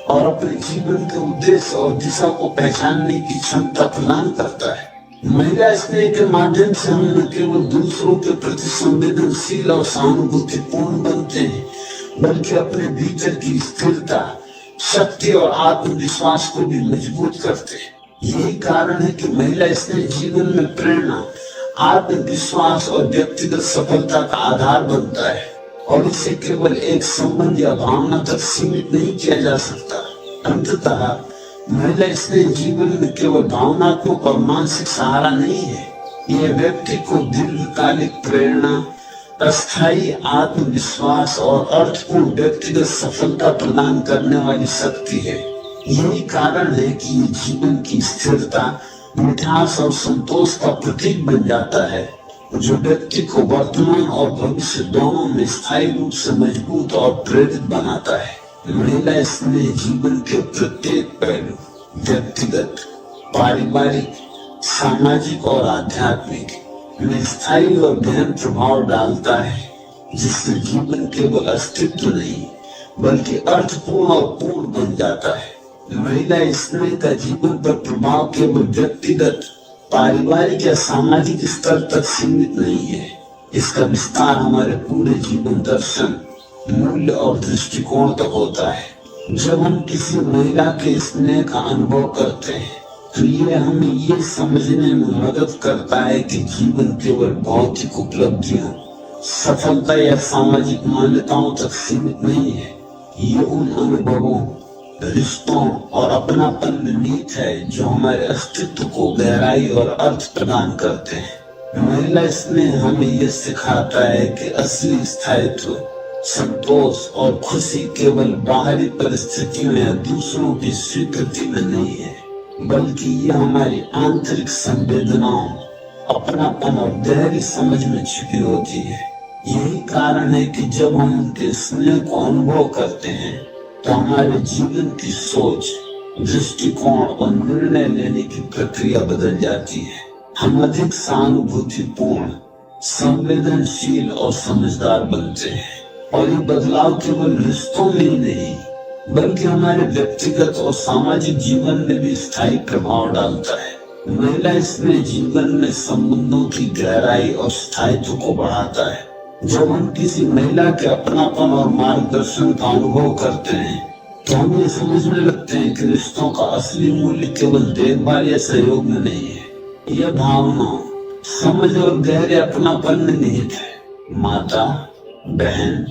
और अपने जीवन के उद्देश्य और दिशा को पहचानने की क्षमता प्रदान करता है। महिला स्नेह के माध्यम से हम न केवल दूसरों के प्रति संवेदनशील और सहानुभूतिपूर्ण बनते हैं, बल्कि अपने भीतर की स्थिरता, शक्ति और आत्मविश्वास को भी मजबूत करते हैं। यही कारण है कि महिला स्नेह जीवन में प्रेरणा, आत्मविश्वास और व्यक्तिगत सफलता का आधार बनता है, और इसे केवल एक संबंध या भावना तक सीमित नहीं किया जा सकता। अंततः महिला स्नेह जीवन में केवल भावनात्मक और मानसिक सहारा नहीं है, यह व्यक्ति को दीर्घकालिक प्रेरणा, अस्थायी आत्मविश्वास और अर्थपूर्ण व्यक्तिगत सफलता प्रदान करने वाली शक्ति है। यही कारण है कि ये जीवन की स्थिरता, मिठास और संतोष का प्रतीक बन जाता है, जो व्यक्ति को वर्तमान और भविष्य दोनों में स्थायी रूप से मजबूत और प्रेरित बनाता है। महिला स्नेह जीवन के प्रत्येक पहलू, व्यक्तिगत, पारिवारिक, सामाजिक और आध्यात्मिक, में स्थायी और गहन प्रभाव डालता है, जिससे जीवन केवल अस्तित्व नहीं बल्कि अर्थपूर्ण और पूर्ण बन जाता है। महिला स्नेह का जीवन पर प्रभाव केवल व्यक्तिगत, पारिवारिक या सामाजिक स्तर तक सीमित नहीं है, इसका विस्तार हमारे पूरे जीवन दर्शन, मूल्य और दृष्टिकोण तक होता है। जब हम किसी महिला के स्नेह का अनुभव करते हैं तो ये हमें ये समझने में मदद करता है कि जीवन केवल भौतिक उपलब्धियों, सफलता या सामाजिक मान्यताओं तक सीमित नहीं है। ये उन अनुभवों, रिश्तों और अपनापन में निहित है जो हमारे अस्तित्व को गहराई और अर्थ प्रदान करते हैं। महिला स्नेह हमें यह सिखाता है कि असली स्थायित्व, संतोष और खुशी केवल बाहरी परिस्थितियों या दूसरों की स्वीकृति में नहीं है, बल्कि ये हमारी आंतरिक संवेदनाओं, अपनापन और गहरी समझ में छिपी होती है। यही कारण है कि जब हम उनके स्नेह को अनुभव करते हैं तो हमारे जीवन की सोच, दृष्टिकोण और निर्णय लेने की प्रक्रिया बदल जाती है। हम अधिक सहानुभूतिपूर्ण, संवेदनशील और समझदार बनते हैं, और ये बदलाव केवल रिश्तों में ही नहीं बल्कि हमारे व्यक्तिगत और सामाजिक जीवन में भी स्थायी प्रभाव डालता है। महिला स्नेह जीवन में संबंधों की गहराई और स्थायित्व को बढ़ाता है। जब हम किसी महिला के अपनापन और मार्गदर्शन का अनुभव करते हैं तो हम ये समझने लगते हैं कि रिश्तों का असली मूल्य केवल देखभाल या सहयोग में नहीं है, यह भावना, समझ और गहरे अपनापन में निहित है। माता, बहन,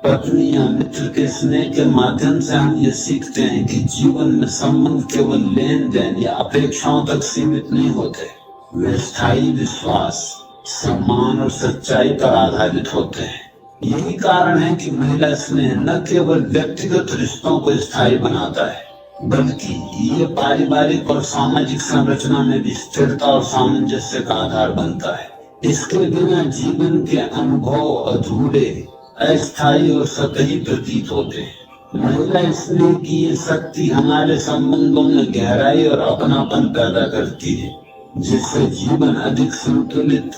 पत्नी या मित्र के स्नेह के माध्यम से हम ये सीखते हैं कि जीवन में संबंध केवल लेन देन या अपेक्षाओं तक सीमित नहीं होते, वे स्थायी विश्वास, सम्मान और सच्चाई पर आधारित होते हैं। यही कारण है कि महिला स्नेह न केवल व्यक्तिगत रिश्तों को स्थायी बनाता है बल्कि ये पारिवारिक और सामाजिक संरचना में भी स्थिरता और सामंजस्य का आधार बनता है। इसके बिना जीवन के अनुभव अधूरे, अस्थायी और सतही प्रतीत होते हैं। महिला स्नेह की ये शक्ति हमारे संबंधों में गहराई और अपनापन पैदा करती है, जिससे जीवन अधिक संतुलित,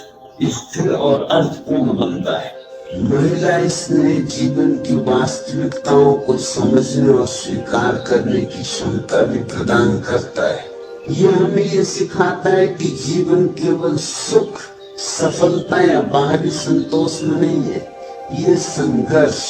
स्थिर और अर्थपूर्ण बनता है। महिला स्नेह जीवन की वास्तविकताओं को समझने और स्वीकार करने की क्षमता भी प्रदान करता है। यह हमें यह सिखाता है कि जीवन केवल सुख, सफलता या बाहरी संतोष में नहीं है। यह संघर्ष,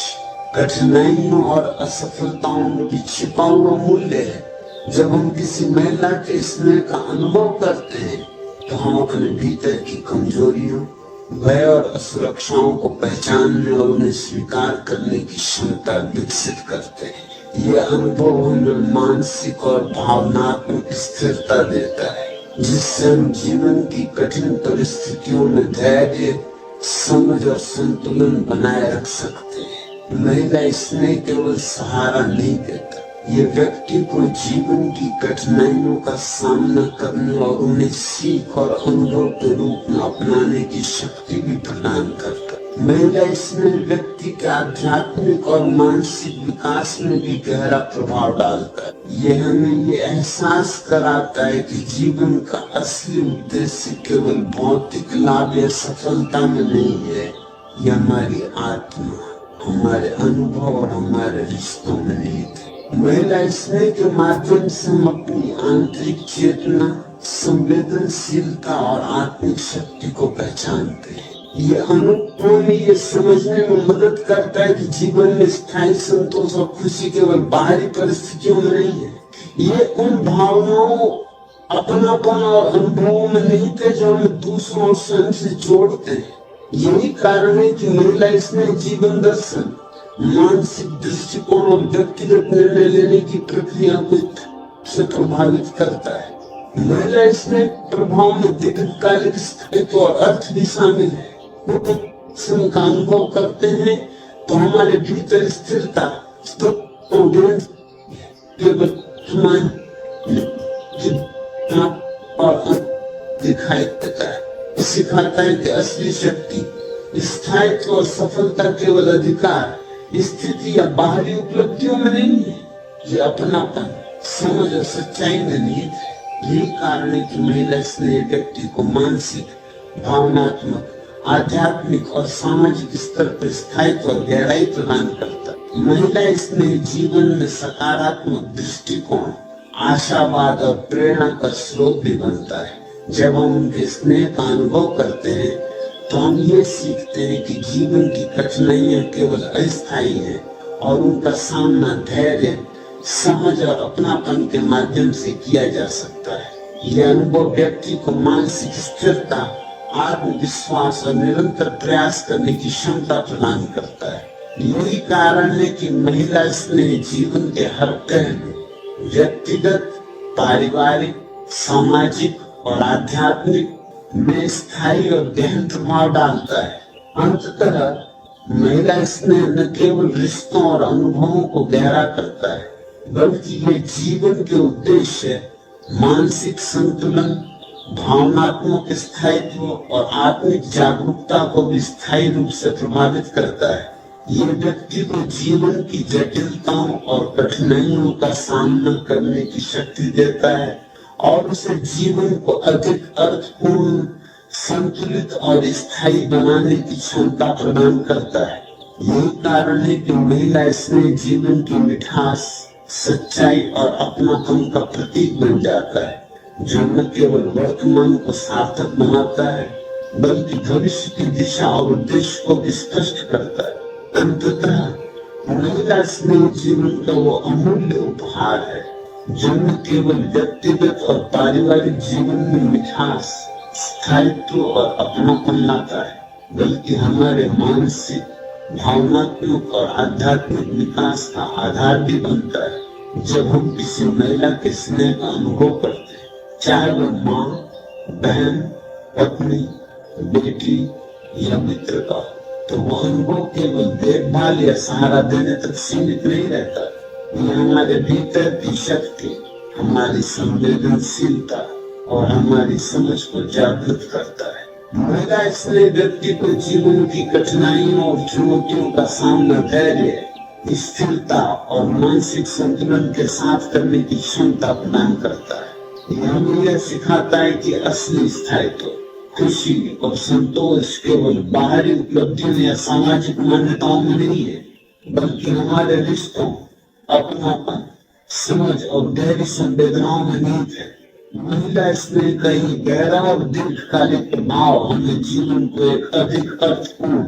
कठिनाइयों और असफलताओं में भी छिपा हुआ मूल्य है। जब हम किसी महिला के स्नेह का अनुभव करते हैं तो हम अपने भीतर की कमजोरियों, भय और असुरक्षाओं को पहचानने और उन्हें स्वीकार करने की क्षमता विकसित करते हैं। यह अनुभव हमें मानसिक और भावनात्मक स्थिरता देता है, जिससे हम जीवन की कठिन परिस्थितियों में धैर्य, समझ और संतुलन बनाए रख सकते हैं। महिला स्नेह केवल सहारा नहीं देता, ये व्यक्ति को जीवन की कठिनाइयों का सामना करने और उन्हें सीख और अनुभव के रूप में अपनाने की शक्ति भी प्रदान करता है। महिला स्नेह व्यक्ति के आध्यात्मिक और मानसिक विकास में भी गहरा प्रभाव डालता है। यह हमें ये एहसास कराता है कि जीवन का असली उद्देश्य केवल भौतिक लाभ या सफलता में नहीं है। यह हमारी आत्मा, हमारे अनुभव और हमारे रिश्तों में निहित है। महिला स्नेह के माध्यम से हम अपनी आंतरिक चेतना, संवेदनशीलता और आत्मिक शक्ति को पहचानते हैं। ये अनुभव हमें ये समझने में मदद करता है कि जीवन में स्थायी संतोष और खुशी केवल बाहरी परिस्थितियों में नहीं है। ये उन भावनाओं, अपनापन और अनुभवों में नहीं थे जो हमें दूसरों और स्वयं से जोड़ते हैं। यही कारण है कि महिला स्नेह जीवन दर्शन, मानसिक दृष्टिकोण और व्यक्तिगत निर्णय लेने की प्रक्रिया को से प्रभावित करता है। महिला स्नेह प्रभाव में दीर्घकालिक स्थायित्व और अर्थ भी शामिल है। का अनुभव करते हैं तो हमारे भीतर स्थिरता और दिखाई देता है। सिखाता है कि असली शक्ति, स्थायित्व और सफलता केवल अधिकार, स्थिति या बाहरी उपलब्धियों में नहीं है। ये अपनापन, समझ और सच्चाई में निहित है। यही कारण है कि महिला स्नेह व्यक्ति को मानसिक, भावनात्मक, आध्यात्मिक और सामाजिक स्तर पर स्थायित्व और गहराई प्रदान करता है। महिला स्नेह जीवन में सकारात्मक दृष्टिकोण, आशावाद और प्रेरणा का स्रोत भी बनता है। जब हम उनके स्नेह का अनुभव करते हैं तो हम ये सीखते हैं कि जीवन की कठिनाइयां केवल अस्थायी हैं और उनका सामना धैर्य, समझ और अपनापन के माध्यम से किया जा सकता है। यह अनुभव व्यक्ति को मानसिक स्थिरता, आत्मविश्वास और निरंतर प्रयास करने की क्षमता प्रदान करता है। यही कारण है कि महिला स्नेह जीवन के हर पहलू, व्यक्तिगत, पारिवारिक, सामाजिक और आध्यात्मिक में स्थायी और गहन प्रभाव डालता है। अंततः महिला स्नेह न केवल रिश्तों और अनुभवों को गहरा करता है, बल्कि ये जीवन के उद्देश्य, मानसिक संतुलन, भावनात्मक स्थायित्व और आत्मिक जागरूकता को भी स्थायी रूप से प्रभावित करता है। ये व्यक्ति को जीवन की जटिलताओं और कठिनाइयों का सामना करने की शक्ति देता है और उसे जीवन को अधिक अर्थपूर्ण, संतुलित और स्थायी बनाने की क्षमता प्रदान करता है। यही कारण है कि महिला स्नेह जीवन की मिठास, सच्चाई और अपनापन का प्रतीक बन जाता है, जो न केवल वर्तमान को सार्थक बनाता है बल्कि भविष्य की दिशा और उद्देश्य को भी स्पष्ट करता है। अंततः महिला स्नेह जीवन का वो अमूल्य उपहार है जो न केवल व्यक्तिगत और पारिवारिक जीवन में मिठास, स्थायित्व और अपनापन लाता है, बल्कि हमारे मानसिक, भावनात्मक और आध्यात्मिक विकास का आधार भी बनता है। जब हम किसी महिला के स्नेह का अनुभव करते हैं, चाहे वह माँ, बहन, पत्नी, बेटी या मित्र का, तो वह अनुभव केवल देखभाल या सहारा देने तक सीमित नहीं रहता। यह हमारे भीतर की शक्ति, हमारी संवेदनशीलता और हमारी समझ को जागृत करता है। महिला स्नेह व्यक्ति को जीवन की कठिनाइयों और चुनौतियों का सामना धैर्य, स्थिरता और मानसिक संतुलन के साथ करने की क्षमता प्रदान करता है। यह हमें यह सिखाता है कि असली स्थायित्व, खुशी और संतोष केवल बाहरी उपलब्धियों या सामाजिक मान्यताओं में नहीं है, बल्कि हमारे रिश्तों, अपनापन, समझ और गहरी संवेदनाओं में निहित है। महिला स्नेह का ही गहरा और दीर्घकालिक प्रभाव हमें जीवन को एक अधिक अर्थपूर्ण,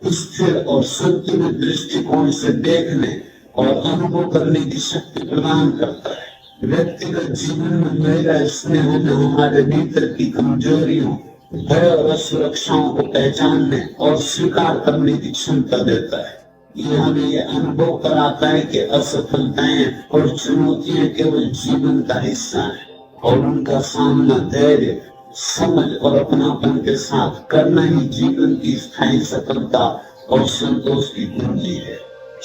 स्थिर और संतुलित दृष्टिकोण से देखने और अनुभव करने की शक्ति प्रदान करता है। व्यक्तिगत जीवन में महिला स्नेह हमें हमारे भीतर की कमजोरियों, भय और असुरक्षाओं को पहचानने और स्वीकार करने की क्षमता देता है। ये हमें ये अनुभव कराता है कि असफलताएं और चुनौतियां केवल जीवन का हिस्सा है और उनका सामना धैर्य, समझ और अपनापन के साथ करना ही जीवन की स्थायी सफलता और संतोष की कुंजी है।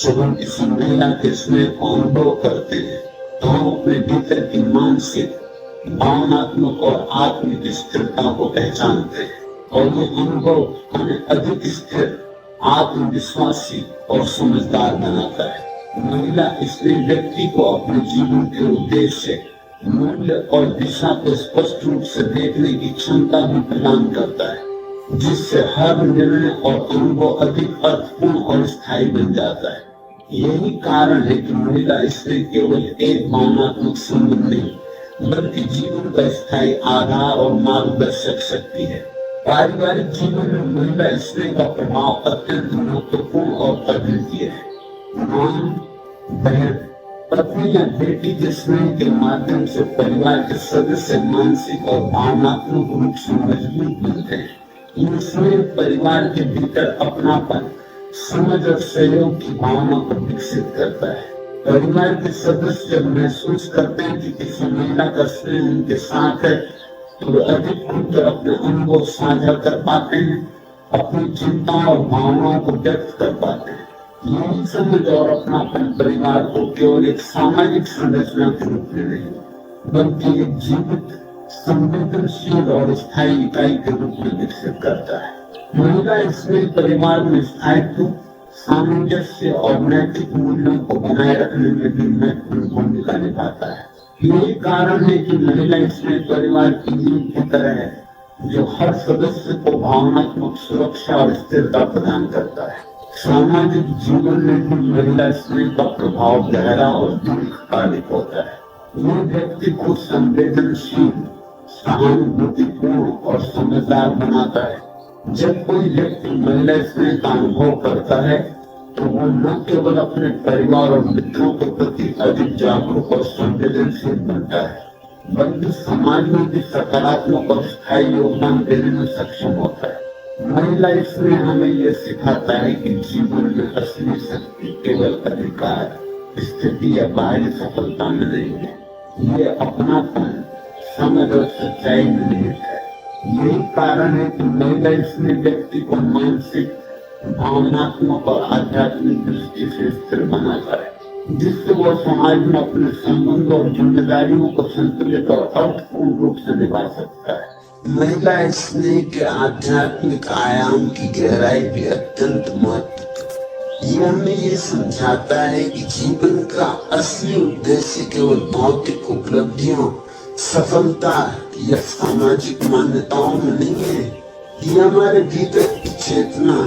जब हम किसी महिला के स्नेह को अनुभव करते हैं तो हम अपने भीतर की मानसिक, भावनात्मक और आत्मिक स्थिरता को पहचानते हैं और ये अनुभव हमें अधिक स्थिर, आत्मविश्वासी और समझदार बनाता है। महिला स्नेह व्यक्ति को अपने जीवन के उद्देश्य, मूल्य और दिशा को स्पष्ट रूप से देखने की क्षमता भी प्रदान करता है, जिससे हर निर्णय और अनुभव अधिक अर्थपूर्ण और स्थायी बन जाता है। यही कारण है कि महिला स्नेह केवल एक भावनात्मक संबंध नहीं, बल्कि जीवन का स्थायी आधार और मार्गदर्शक शक्ति है। पारिवारिक जीवन में महिला स्नेह का प्रभाव अत्यंत महत्वपूर्ण और अद्वितीय है। मां, बहन, पत्नी या बेटी के स्नेह के माध्यम से परिवार के सदस्य मानसिक और भावनात्मक रूप से मजबूत बनते हैं। ये स्नेह परिवार के भीतर अपनापन, समझ और सहयोग की भावना को विकसित करता है। परिवार के सदस्य जब महसूस करते हैं कि किसी महिला का स्नेह उनके साथ है तो वे अधिक खुलकर अपने अनुभव साझा कर पाते हैं, अपनी चिंताओं और भावनाओं को व्यक्त कर पाते हैं। यही समझ और अपनापन परिवार को केवल एक सामाजिक संरचना के रूप में नहीं, बल्कि एक जीवित, संवेदनशील और स्थायी इकाई के रूप में विकसित करता है। महिला स्नेह परिवार में स्थायित्व, सामंजस्य और नैतिक मूल्यों को बनाए रखने में भी महत्वपूर्ण भूमिका निभाता है। यही कारण है कि महिला स्नेह परिवार की नींव की तरह है, जो हर सदस्य को भावनात्मक सुरक्षा और स्थिरता प्रदान करता है। सामाजिक जीवन में भी महिला स्नेह का प्रभाव गहरा और दीर्घकालिक होता है। यह व्यक्ति को संवेदनशील, सहानुभूतिपूर्ण और समझदार बनाता है। जब कोई व्यक्ति महिला स्नेह का अनुभव करता है तो वो न केवल अपने परिवार और मित्रों के प्रति अधिक जागरूक और संवेदनशील बनता है, बल्कि समाज में भी सकारात्मक और स्थायी योगदान देने में सक्षम होता है। महिला स्नेह हमें यह सिखाता है कि जीवन में असली शक्ति केवल अधिकार, स्थिति या बाहरी सफलता में नहीं है, ये अपनापन, समझ और सच्चाई में निहित है। यही कारण है कि महिला स्नेह व्यक्ति को मानसिक, भावनात्मक और आध्यात्मिक दृष्टि से स्थिर बनाता है, जिससे वो समाज में अपने संबंध और जिम्मेदारियों को संतुलित और अर्थपूर्ण रूप से निभा सकता है। महिला स्नेह के आध्यात्मिक आयाम की गहराई भी अत्यंत महत्वपूर्ण। ये हमें ये समझाता है कि जीवन का असली उद्देश्य केवल भौतिक उपलब्धियों, सफलता या सामाजिक मान्यताओं में नहीं है। ये हमारे भीतर की चेतना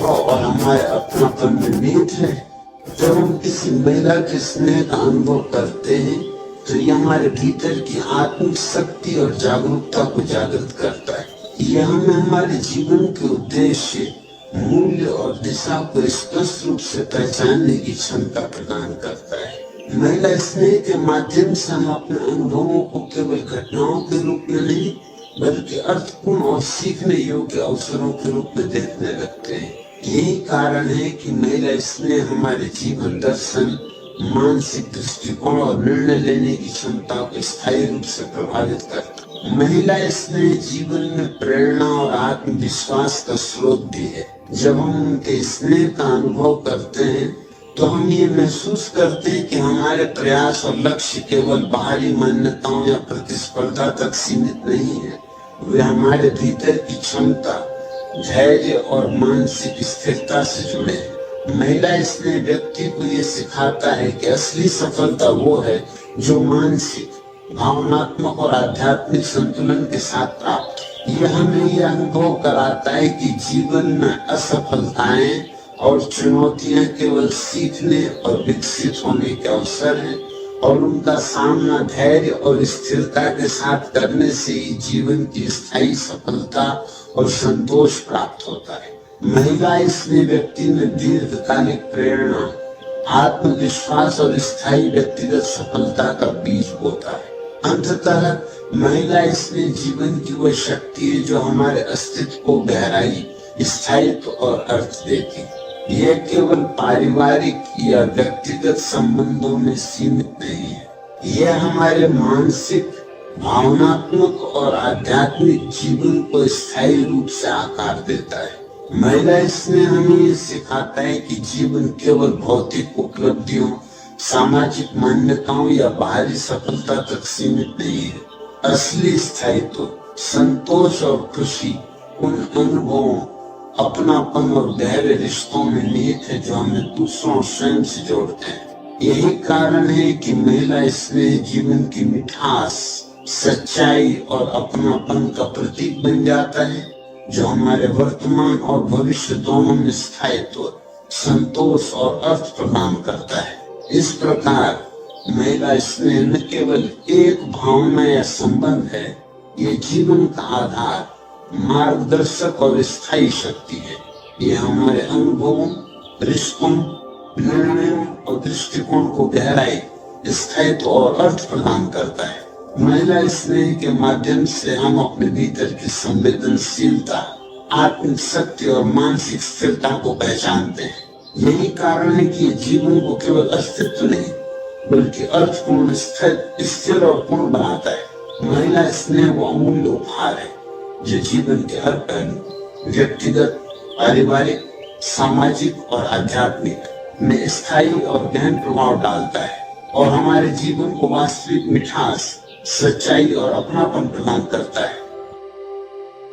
और हमारे अपनापन में निहित है। जब हम किसी महिला के स्नेह का अनुभव करते हैं तो ये हमारे भीतर की आत्मिक शक्ति और जागरूकता को जागृत करता है। यह हमें हमारे जीवन के उद्देश्य, मूल्य और दिशा को स्पष्ट रूप से पहचानने की क्षमता प्रदान करता है। महिला स्नेह के माध्यम से हम अपने अनुभवों को केवल घटनाओं के रूप में नहीं, बल्कि अर्थपूर्ण और सीखने योग्य अवसरों के रूप में देखने लगते हैं। यही कारण है कि महिला स्नेह हमारे जीवन दर्शन, मानसिक दृष्टिकोण और निर्णय लेने की क्षमता को स्थायी रूप से प्रभावित करता है। महिला स्नेह जीवन में प्रेरणा और आत्मविश्वास का स्रोत भी है। जब हम उनके स्नेह का अनुभव करते हैं तो हम ये महसूस करते हैं कि हमारे प्रयास और लक्ष्य केवल बाहरी मान्यताओं या प्रतिस्पर्धा तक सीमित नहीं है, वे हमारे भीतर की क्षमता, धैर्य और मानसिक स्थिरता से जुड़े हैं। महिला स्नेह व्यक्ति को ये सिखाता है कि असली सफलता वो है जो मानसिक, भावनात्मक और आध्यात्मिक संतुलन के साथ प्राप्त। यह हमें यह अनुभव कराता है कि जीवन में असफलताएं और चुनौतियां केवल सीखने और विकसित होने के अवसर हैं और उनका सामना धैर्य और स्थिरता के साथ करने से ही जीवन की स्थायी सफलता और संतोष प्राप्त होता है। महिला इसलिए व्यक्ति में दीर्घकालिक प्रेरणा, आत्मविश्वास और स्थायी व्यक्तिगत सफलता का बीज बोता है। अंततः महिला इसलिए जीवन की वह शक्ति है जो हमारे अस्तित्व को गहराई, स्थायित्व और अर्थ देती है। यह केवल पारिवारिक या व्यक्तिगत संबंधों में सीमित नहीं है, यह हमारे मानसिक, भावनात्मक और आध्यात्मिक जीवन को स्थायी रूप से आकार देता है। महिला इसमें हमें ये सिखाता है कि जीवन केवल भौतिक उपलब्धियों, सामाजिक मान्यताओं या बाहरी सफलता तक सीमित नहीं है। असली स्थायित्व, संतोष और खुशी उन अनुभवों, अपनापन और गहरे रिश्तों में निहित है जो हमें दूसरों और स्वयं से जोड़ते हैं। यही कारण है कि महिला इसमें जीवन की मिठास, सच्चाई और अपनापन का प्रतीक बन जाता है, जो हमारे वर्तमान और भविष्य दोनों में स्थायित्व, संतोष और अर्थ प्रदान करता है। इस प्रकार महिला स्नेह न केवल एक भावना या संबंध है, ये जीवन का आधार, मार्गदर्शक और स्थायी शक्ति है। यह हमारे अनुभवों, रिश्तों, निर्णयों और दृष्टिकोण को गहराई, स्थायित्व और अर्थ प्रदान करता है। महिला स्नेह के माध्यम से हम अपने भीतर की संवेदनशीलता, आत्मिक शक्ति और मानसिक स्थिरता को पहचानते हैं। यही कारण है कि जीवन को केवल अस्तित्व नहीं बल्कि अर्थपूर्ण, स्थिर और पूर्ण बनाता है। महिला स्नेह वो अमूल्य उपहार है जो जीवन के हर पहलू, व्यक्तिगत, पारिवारिक, सामाजिक और आध्यात्मिक में स्थायी और गहन प्रभाव डालता है और हमारे जीवन को वास्तविक मिठास, सच्चाई और अपनापन प्रदान करता है।